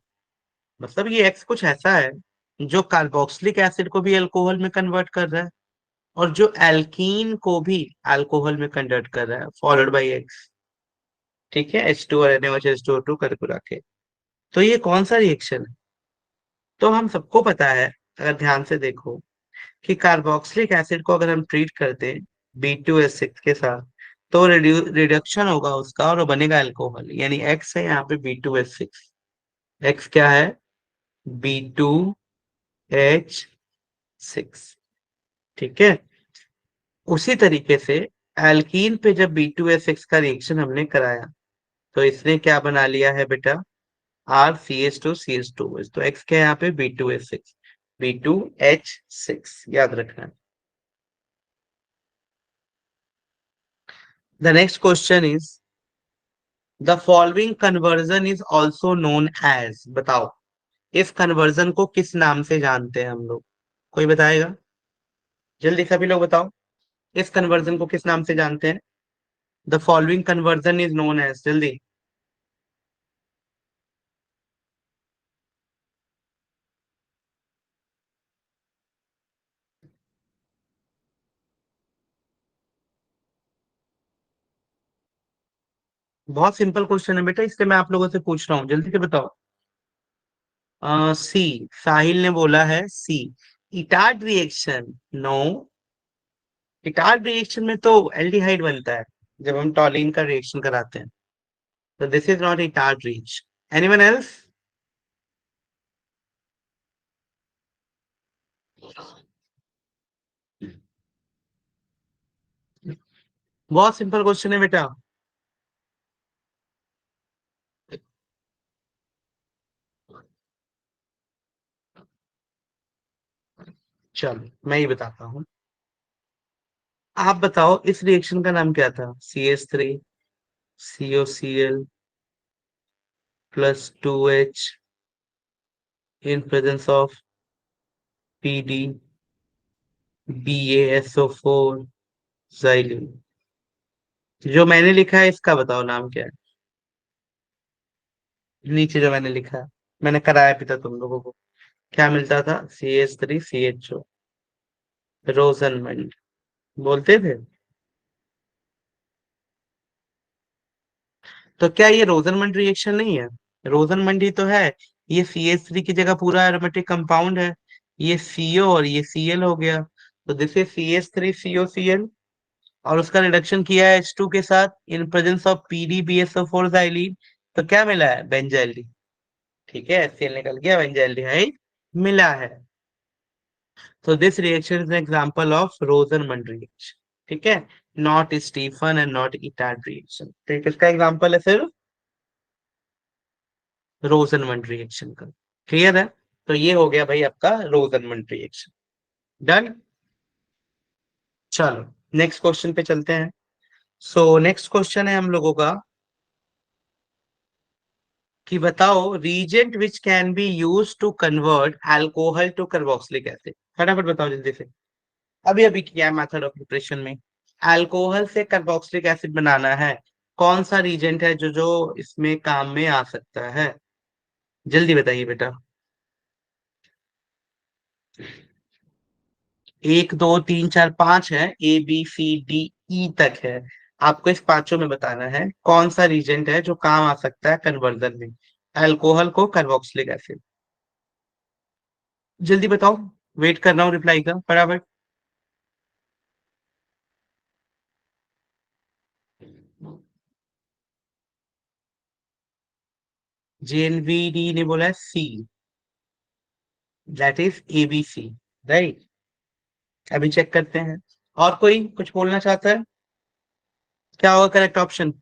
मतलब ये X कुछ ऐसा है जो कार्बोक्सिलिक एसिड को भी अल्कोहल में कन्वर्ट कर रहा है और जो एल्कीन को भी अल्कोहल में कन्वर्ट कर रहा है, फॉलोड बाय X। ठीक है, H2 और NaOH H2O2 कर कुरा के। तो ये कौन सा रिएक्शन है? तो हम सबको पता है, अगर ध्यान से देखो, कि कार्बोक्सिलिक एसिड को अगर हम ट्रीट करते हैं B2H6 के साथ, तो रिडक्शन होगा उसका और वो बनेगा अल्कोहल, यानी एक्स है यहाँ पे B2H6। एक्स क्या है? B2H6। ठीक है। उसी तरीके से एल्कीन पे जब B2H6 का रिएक्शन हमने कराया तो इसने क्या बना लिया है बेटा? RCH2CH2। तो एक्स क्या है यहाँ पे? B2H6। B2H6 याद रखना। The next question is the following conversion is also known as. बताओ इस कन्वर्जन को किस नाम से जानते हैं हम लोग? कोई बताएगा? जल्दी सभी लोग बताओ, इस कन्वर्जन को किस नाम से जानते हैं? The following conversion is known as, जल्दी। बहुत सिंपल क्वेश्चन है बेटा, इसलिए मैं आप लोगों से पूछ रहा हूँ, जल्दी से बताओ। सी। साहिल ने बोला है C. Etard reaction? No. Etard reaction में तो एल्डिहाइड बनता है जब हम टॉलिन का रिएक्शन कराते हैं। तो this is not Etard reaction. Anyone else? बहुत सिंपल क्वेश्चन है बेटा। चलो मैं ही बताता हूँ। आप बताओ इस रिएक्शन का नाम क्या था? CH3COCl +2H in presence of PDBaSO4 xylene। जो मैंने लिखा है इसका बताओ नाम क्या है? नीचे जो मैंने लिखा है, मैंने कराया भी था तुम लोगों को। क्या मिलता था? CH3CHO। रोजनमंड बोलते थे। तो क्या ये रोजनमंड रिएक्शन नहीं है? रोजनमंड ही तो है। ये CH3 की जगह पूरा एरोमेटिक कंपाउंड है। ये CO और ये Cl हो गया। तो दिस इज CH3COCl। और उसका रिडक्शन किया है H2 के साथ इन प्रेजेंस ऑफ PDBSO4 xylene। तो क्या मिला है? बेंजाइलीन। ठीक है, HCl निकल गया, बेंजाइल्डिहाइड मिला है। तो this reaction is an example of Rosenmund reaction. ठीक है। Not Stephen and not Etard reaction. ठीक है, इसका एग्जांपल है सिर्फ रोजनमंड रिएक्शन का। क्लियर है? तो ये हो गया भाई आपका रोजनमंड रिएक्शन। डन। चलो नेक्स्ट क्वेश्चन पे चलते हैं। सो नेक्स्ट क्वेश्चन है हम लोगों का कि बताओ reagent which can be use to convert alcohol to carboxylic acid. फटाफट बताओ जल्दी से। अभी अभी किया है मेथड ऑफ प्रिपरेशन में। अल्कोहल से कार्बोक्सिलिक एसिड बनाना है। कौन सा रीजेंट है जो जो इसमें काम में आ सकता है? जल्दी बताइए बेटा। 1 2 3 4 5 है, ABCDE तक है। आपको इस पांचों में बताना है कौन सा रीजेंट है जो काम आ सकता है कन्वर्जन में अल्कोहल को कार्बोक्सिलिक एसिड। जल्दी बताओ, वेट कर रहा हूँ रिप्लाई का फटाफट। JNVD ने बोला है सी, दैट इज ABC। राइट। अभी चेक करते हैं। और कोई कुछ बोलना चाहता है? क्या होगा करेक्ट ऑप्शन?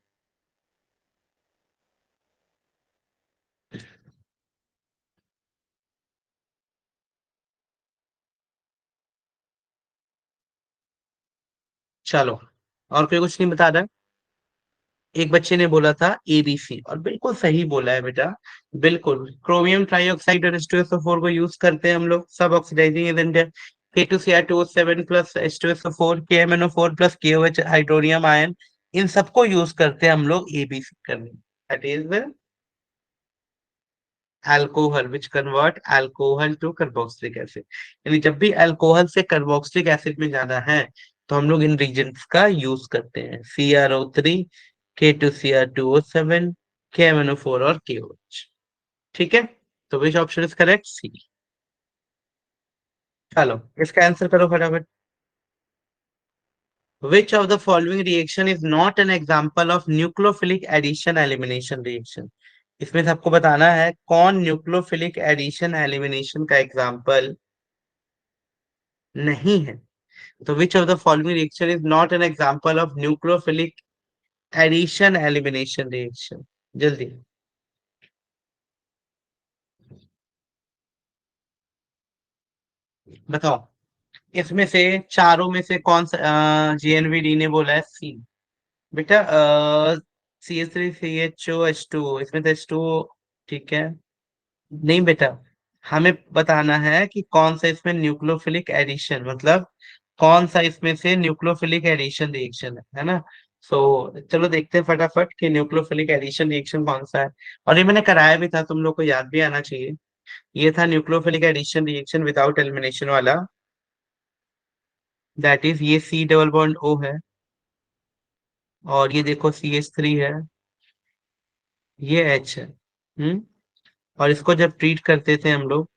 चलो, और कोई कुछ नहीं बता रहा? एक बच्चे ने बोला था ABC और बिल्कुल सही बोला है बेटा। बिल्कुल, क्रोमियम ट्राइऑक्साइड और H2SO4 को यूज करते हैं हम लोग, सब ऑक्सीडाइजिंग एजेंट है। K2Cr2O7 plus H2SO4 KMNO4 plus KOH hydronium ion, इन सबको यूज करते हैं हम लोग ABC करने। That is alcohol which convert alcohol to carboxylic acid. यानी जब भी अल्कोहल से कार्बोक्सिलिक एसिड में जाना है तो हम लोग इन रीजेंट्स का यूज करते हैं, CrO3, K2Cr2O7, KMNO4 और KOH। ठीक है। तो विच ऑप्शन इज करेक्ट? सी। चलो इसका आंसर करो फटाफट। Which of the following reaction is not an example of nucleophilic addition elimination reaction? इसमें से आपको बताना है कौन न्यूक्लियोफिलिक एडिशन एलिमिनेशन का एग्जाम्पल नहीं है। तो which of the following reaction is not an example of nucleophilic addition elimination reaction? जल्दी बताओ। इसमें से चारों में से कौन सा जीएनवीडी ने बोला है सी? बेटा CH3CHO H2 इसमें से H2, ठीक है। नहीं बेटा, हमें बताना है कि कौन सा इसमें न्यूक्लियोफिलिक एडिशन, मतलब कौन सा इसमें से न्यूक्लियोफिलिक एडिशन रिएक्शन है ना। सो चलो देखते हैं फटाफट कि न्यूक्लियोफिलिक एडिशन रिएक्शन कौन सा है। और ये मैंने कराया भी था, तुम लोग को याद भी आना चाहिए। ये था nucleophilic addition reaction without elimination वाला। दैट इज ये C डबल बॉन्ड O है, और ये देखो CH3 है, ये H है। हम्म। और इसको जब ट्रीट करते थे हम लोग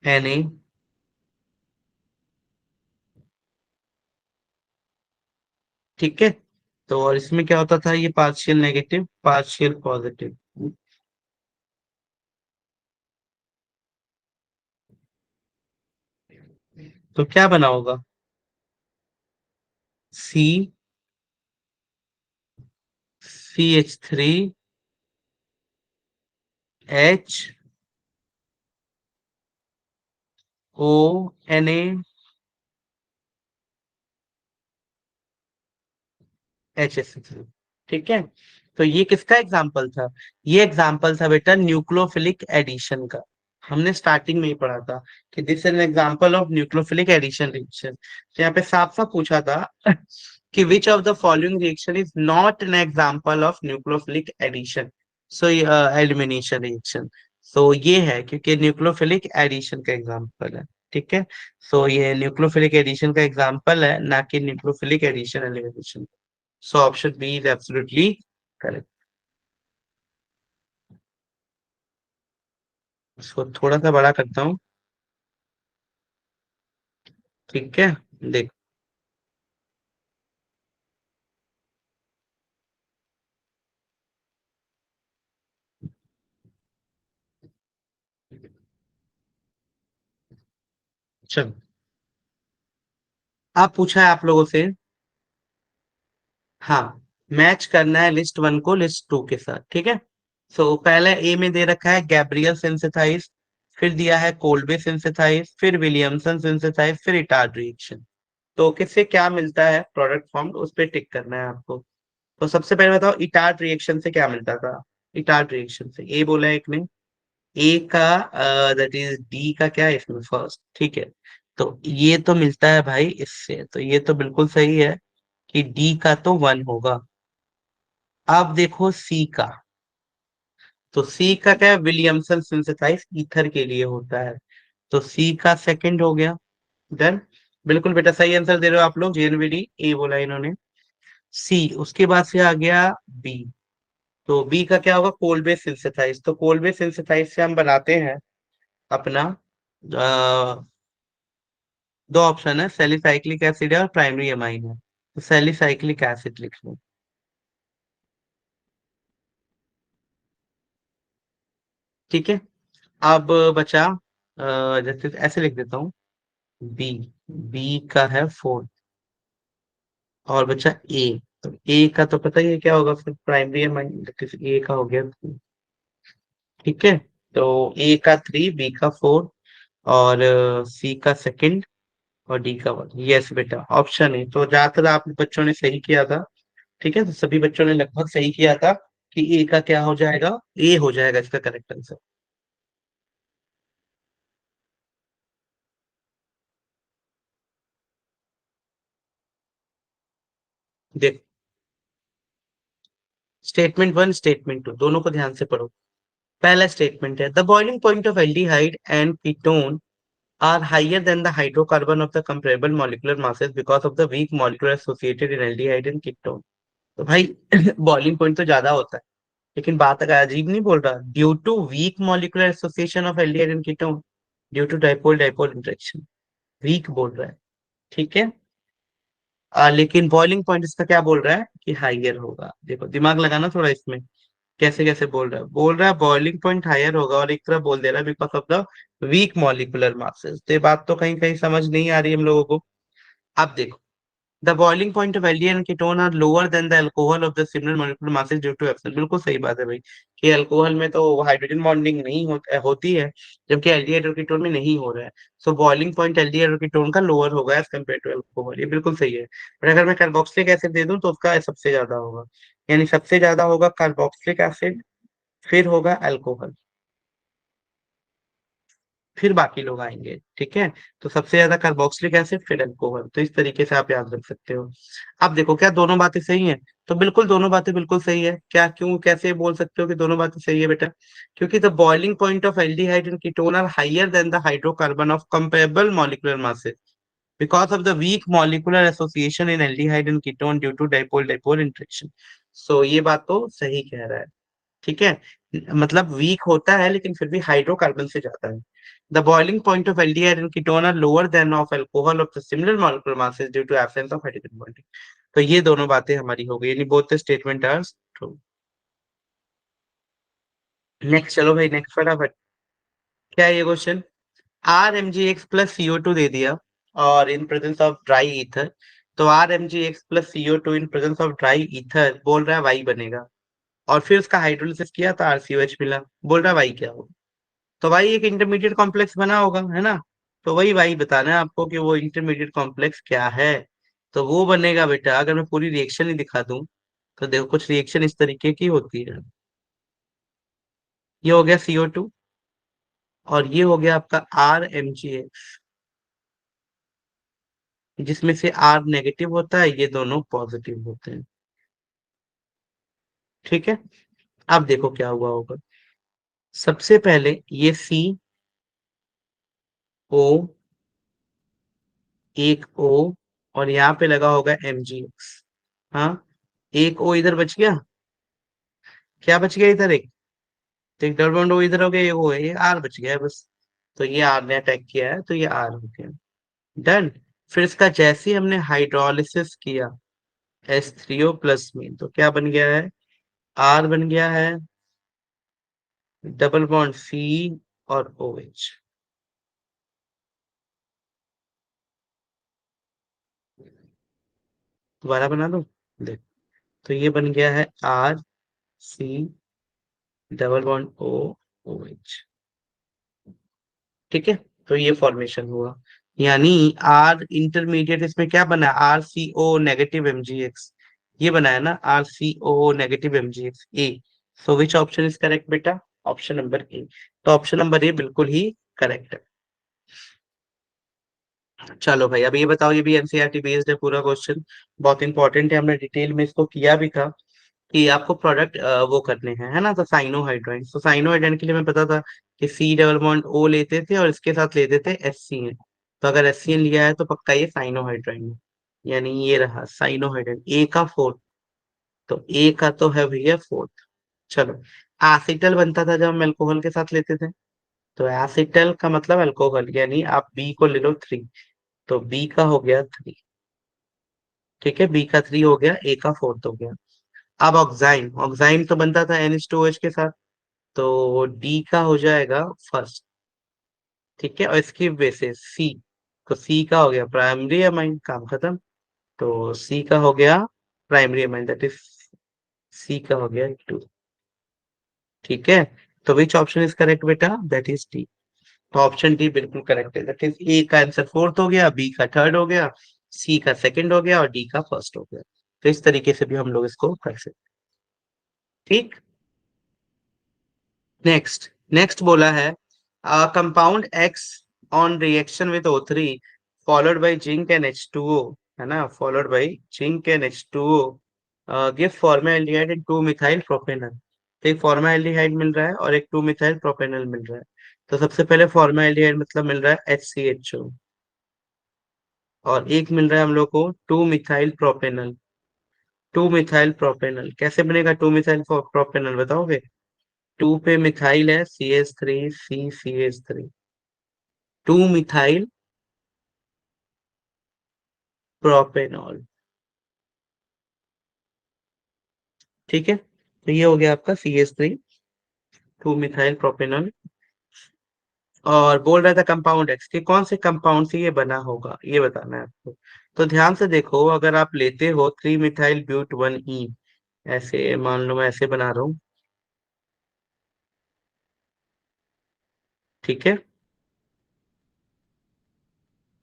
Na, ठीक है। तो और इसमें क्या होता था, ये पार्शियल नेगेटिव पार्शियल पॉजिटिव। तो क्या बना होगा? CH3H ONaHH3, ठीक है। तो ये किसका एग्जाम्पल था? ये एग्जाम्पल था बेटा न्यूक्लियोफिलिक एडिशन का। हमने स्टार्टिंग में ही पढ़ा था कि this is an example of nucleophilic addition reaction. तो यहाँ पे साफ साफ पूछा था कि which of the following reaction is not an example of nucleophilic addition, so elimination reaction. So ये है क्योंकि न्यूक्लियोफिलिक एडिशन का एग्जाम्पल है, ठीक है। सो ये न्यूक्लियोफिलिक एडिशन का एग्जाम्पल है, ना कि nucleophilic addition elimination. So option B is absolutely correct. इसको थोड़ा सा बड़ा करता हूँ, ठीक है। देख, चलो आप पूछा है आप लोगों से। हाँ, मैच करना है लिस्ट वन को लिस्ट टू के साथ, ठीक है। सो पहले ए में दे रखा है गैब्रियल सिंथेसाइज, फिर दिया है कोल्बे सिंथेसाइज, फिर विलियमसन सिंथेसाइज, फिर इटार्ड रिएक्शन। तो किससे क्या मिलता है प्रोडक्ट फॉर्म, उस पर टिक करना है आपको। तो सबसे पहले बताओ इटार्ड रिएक्शन से क्या मिलता था। इटार्ड रिएक्शन से ए बोला है एक ने, ए का दैट इज डी का क्या है इसमें फर्स्ट, ठीक है। तो ये तो मिलता है भाई इससे, तो ये तो बिल्कुल सही है कि डी का तो वन होगा। अब देखो सी का, तो सी का क्या है, विलियमसन सिंथेसाइज ईथर के लिए होता है। तो सी का सेकंड हो गया। डन। बिल्कुल बेटा सही आंसर दे रहे हो आप लोग, जेएनवीडी ए बोला इन्होंने। सी, उसके बाद से आ गया बी। तो बी का क्या होगा, कोलबे सिंथेसाइज। तो कोलबे सिंथेसाइज से हम बनाते हैं अपना दो ऑप्शन है, सैलिसाइक्लिक एसिड है और प्राइमरी एमाइन है। तो सैलिसाइक्लिक एसिड लिख लो, ठीक है। अब बचा जैसे ऐसे लिख देता हूँ, बी, बी का है फोर्थ, और बचा ए। तो ए का तो पता ही है क्या होगा, फिर प्राइमरी एमाइन ए का हो गया, ठीक है। तो ए का थ्री, बी का फोर, और सी का सेकंड, और डी का वन। यस बेटा ऑप्शन है, तो ज्यादातर आप बच्चों ने सही किया था, ठीक है। तो सभी बच्चों ने लगभग सही किया था कि ए का क्या हो जाएगा, ए हो जाएगा इसका करेक्ट आंसर। देख, स्टेटमेंट वन स्टेटमेंट टू दोनों को ध्यान से पढ़ो। पहला स्टेटमेंट है the boiling point of aldehyde and ketone are higher than the hydrocarbon of the comparable molecular masses because of the weak molecular associated in aldehyde and ketone. तो भाई boiling point तो ज्यादा होता है, लेकिन बात अगर अजीब नहीं बोल रहा, due to weak molecular association of aldehyde and ketone, due to dipole dipole interaction, weak बोल रहा है, ठीक है। लेकिन बॉइलिंग पॉइंट इसका क्या बोल रहा है कि हाइयर होगा। देखो दिमाग लगाना थोड़ा इसमें, कैसे कैसे बोल रहा है बॉइलिंग पॉइंट हायर होगा, और एक तरफ बोल दे रहा है because of the weak molecular masses. तो ये बात तो कहीं कहीं समझ नहीं आ रही हम लोगों को। अब देखो, the boiling point of aldehyde and ketone are lower than the alcohol of the similar molecular masses due to absence. बिल्कुल सही बात है भाई, कि अल्कोहल में तो हाइड्रोजन बॉन्डिंग नहीं होती है, जबकि एल्डिहाइड और कीटोन में नहीं हो रहा है। सो बॉइलिंग पॉइंट एल्डिहाइड और कीटोन का लोअर होगा एज कम्पेयर टू अल्कोहल, ये बिल्कुल सही है। बट अगर मैं कार्बोक्सिलिक एसिड दे दूं तो उसका सबसे ज्यादा होगा, यानी सबसे ज्यादा होगा कार्बोक्सिलिक एसिड, फिर होगा अल्कोहल, फिर बाकी लोग आएंगे। ठीक है, तो सबसे ज्यादा कार्बोक्सिलिक एसिड फिर अल्कोहल, तो इस तरीके से आप याद रख सकते हो। अब देखो क्या दोनों बातें सही हैं? तो बिल्कुल दोनों बातें बिल्कुल सही है। क्या, क्यों, कैसे बोल सकते हो कि दोनों बातें सही है बेटा? क्योंकि the boiling point of aldehyde and ketone are higher than the hydrocarbon of comparable molecular masses because of the weak molecular association in aldehyde and ketone due to dipole dipole interaction। So ये बात तो सही कह रहा है। ठीक है, मतलब वीक होता है लेकिन फिर भी हाइड्रोकार्बन से जाता है। The boiling point of aldehyde and ketone are lower than of alcohol of the similar molecular masses due to absence of hydrogen bonding. तो ये दोनों बातें हमारी हो गई, यानी both the statement are true. Next चलो भाई, नेक्स्ट फटाफट। क्या है ये question? R M G X plus CO two दे दिया, और in presence of dry ether. तो R M G X plus CO to in presence of dry ether बोल रहा है वाई बनेगा, और फिर उसका हाइड्रोलिसिस किया तो आरसीओएच मिला, बोल रहा है वाई क्या होगा। तो भाई एक इंटरमीडिएट कॉम्प्लेक्स बना होगा, है ना? तो वही भाई बताना है आपको कि वो इंटरमीडिएट कॉम्प्लेक्स क्या है। तो वो बनेगा बेटा, अगर मैं पूरी रिएक्शन ही दिखा दूं तो देखो कुछ रिएक्शन इस तरीके की होती है। ये हो गया CO2, और ये हो गया आपका RMgA, जिसमें से R नेगेटिव होता है, ये दोनों पॉजिटिव होते हैं। ठीक है, अब देखो क्या हुआ होगा। सबसे पहले ये CO, एक O, और यहाँ पे लगा होगा MgX। हाँ, एक O इधर बच गया। क्या बच गया इधर? एक, तो एक डबल बॉन्ड O इधर हो गया, ये O है, ये R बच गया है बस। तो ये R ने अटैक किया है, तो ये R हो गया। डन। फिर इसका जैसे ही हमने हाइड्रोलिसिस किया H3O प्लस में, तो क्या बन गया है? R बन गया है, डबल बॉन्ड C और OH। दोबारा बना दो, देख। तो ये बन गया है RC डबल बॉन्ड OH। ठीक है, तो ये फॉर्मेशन हुआ, यानी R इंटरमीडिएट इसमें क्या बना? RCO नेगेटिव MgX, ये बना है ना, RCO negative MgX A. So which option is correct बेटा? Option number A. तो ऑप्शन नंबर ए बिल्कुल ही करेक्ट है। चलो भाई, अब ये बताओ, ये भी एनसीईआरटी बेस्ड है पूरा क्वेश्चन, बहुत इंपॉर्टेंट है, हमने डिटेल में इसको किया भी था कि आपको प्रोडक्ट वो करने हैं, है ना? तो साइनोहाइड्राइन, तो साइनोहाइड्राइन के लिए मैं पता था कि C डबल बॉन्ड O लेते थे और इसके साथ लेते थे HCN। तो अगर HCN लिया है तो पक्का ये साइनोहाइड्राइन है, यानी ये रहा साइनोहाइड्राइन, ए का फोर्थ। तो ए का तो है भैया फोर्थ। चलो, एसिटल बनता था जब हम अल्कोहल के साथ लेते थे, तो एसिटल का मतलब अल्कोहल, यानी आप बी को ले लो 3। तो बी का हो गया 3। ठीक है, बी का 3 हो गया, ए का फोर्थ हो गया। अब ऑक्साइन, ऑक्साइन तो बनता था NH2OH के साथ, तो डी का हो जाएगा फर्स्ट। ठीक है, और इसकी बेसिस सी, तो सी का हो गया प्राइमरी अमाइन, काम खत्म। तो सी का हो गया primary amine, that is C का हो गया 2। ठीक है, तो विच ऑप्शन इज करेक्ट बेटा? That is D. तो ऑप्शन डी बिल्कुल करेक्ट है, दैट इज ए का आंसर फोर्थ हो गया, बी का थर्ड हो गया, सी का सेकंड हो गया, और डी का फर्स्ट हो गया। तो इस तरीके से भी हम लोग इसको कर सकते हैं। ठीक। नेक्स्ट, नेक्स्ट बोला है compound x on reaction with O3 followed by zinc and H2O, है ना, followed by zinc and H2O give formaldehyde and 2 methyl propanal. तो एक फॉर्मल्डिहाइड मिल रहा है और एक 2 मिथाइल प्रोपेनल मिल रहा है। तो सबसे पहले फॉर्मल्डिहाइड मतलब मिल रहा है HCHO, और एक मिल रहा है हम लोग को 2 मिथाइल प्रोपेनल। 2 मिथाइल प्रोपेनल कैसे बनेगा? 2 मिथाइल प्रोपेनल बताओगे? 2 पे मिथाइल है CH3 CCH3, 2 मिथाइल प्रोपेनॉल। ठीक है, तो ये हो गया आपका CH3, 2 मिथाइल प्रोपेनॉल। और बोल रहा था कंपाउंड एक्स के कौन से कंपाउंड से ये बना होगा, ये बताना है आपको। तो ध्यान से देखो, अगर आप लेते हो 3 मिथाइल ब्यूट 1 ई, ऐसे मान लो मैं ऐसे बना रहा हूँ, ठीक है।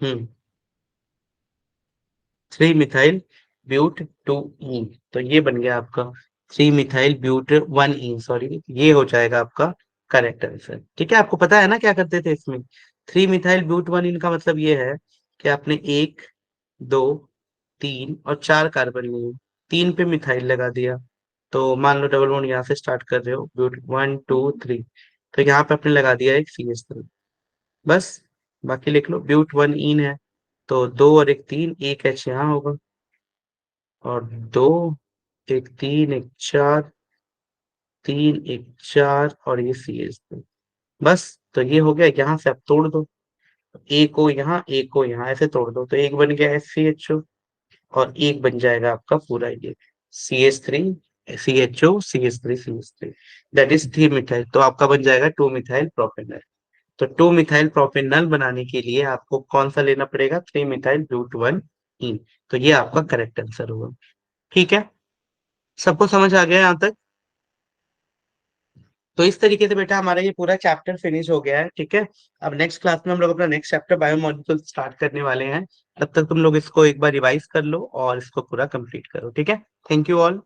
हम्म 3 मिथाइल ब्यूट 2 ई, तो ये बन गया आपका 3 मिथाइल ब्यूट 1 ई, सॉरी, ये हो जाएगा आपका करेक्ट आंसर। ठीक है, आपको पता है ना क्या करते थे इसमें। 3 मिथाइल ब्यूट 1 इन का मतलब ये है कि आपने 1, 2, 3 और 4 कार्बन लिए, 3 पे मिथाइल लगा दिया। तो मान लो डबल बॉन्ड यहाँ से स्टार्ट कर रहे हो, ब्यूट 1, 2, 3, तो यहाँ पे आपने लगा दिया एक CH3, बस। बाकी लिख लो, ब्यूट 1 इन है, तो 2 और 1 3, एक H यहाँ होगा, और 2, 1 3, 1 4, 3, 1 4, और ये CH3, बस। तो ये हो गया, यहाँ से आप तोड़ दो, ए को यहाँ ऐसे तोड़ दो, तो एक बन गया SCHO, और एक बन जाएगा आपका पूरा ये CH3 CHO CH3 that is 3 methyl, तो आपका बन जाएगा 2 मिथाइल प्रोपेनल। तो 2 मिथाइल प्रोपेनल बनाने के लिए आपको कौन सा लेना पड़ेगा, 3 मिथाइल ब्यूट 1 इन, तो ये आपका करेक्ट आंसर होगा। ठीक है, सबको समझ आ गया यहाँ तक। तो इस तरीके से बेटा हमारा ये पूरा चैप्टर फिनिश हो गया है, ठीक है। अब नेक्स्ट क्लास में हम लोग अपना नेक्स्ट चैप्टर बायोमोलिक्यूल स्टार्ट करने वाले हैं। तब तक तुम लोग इसको एक बार रिवाइज कर लो और इसको पूरा कंप्लीट करो, ठीक है। Thank you all.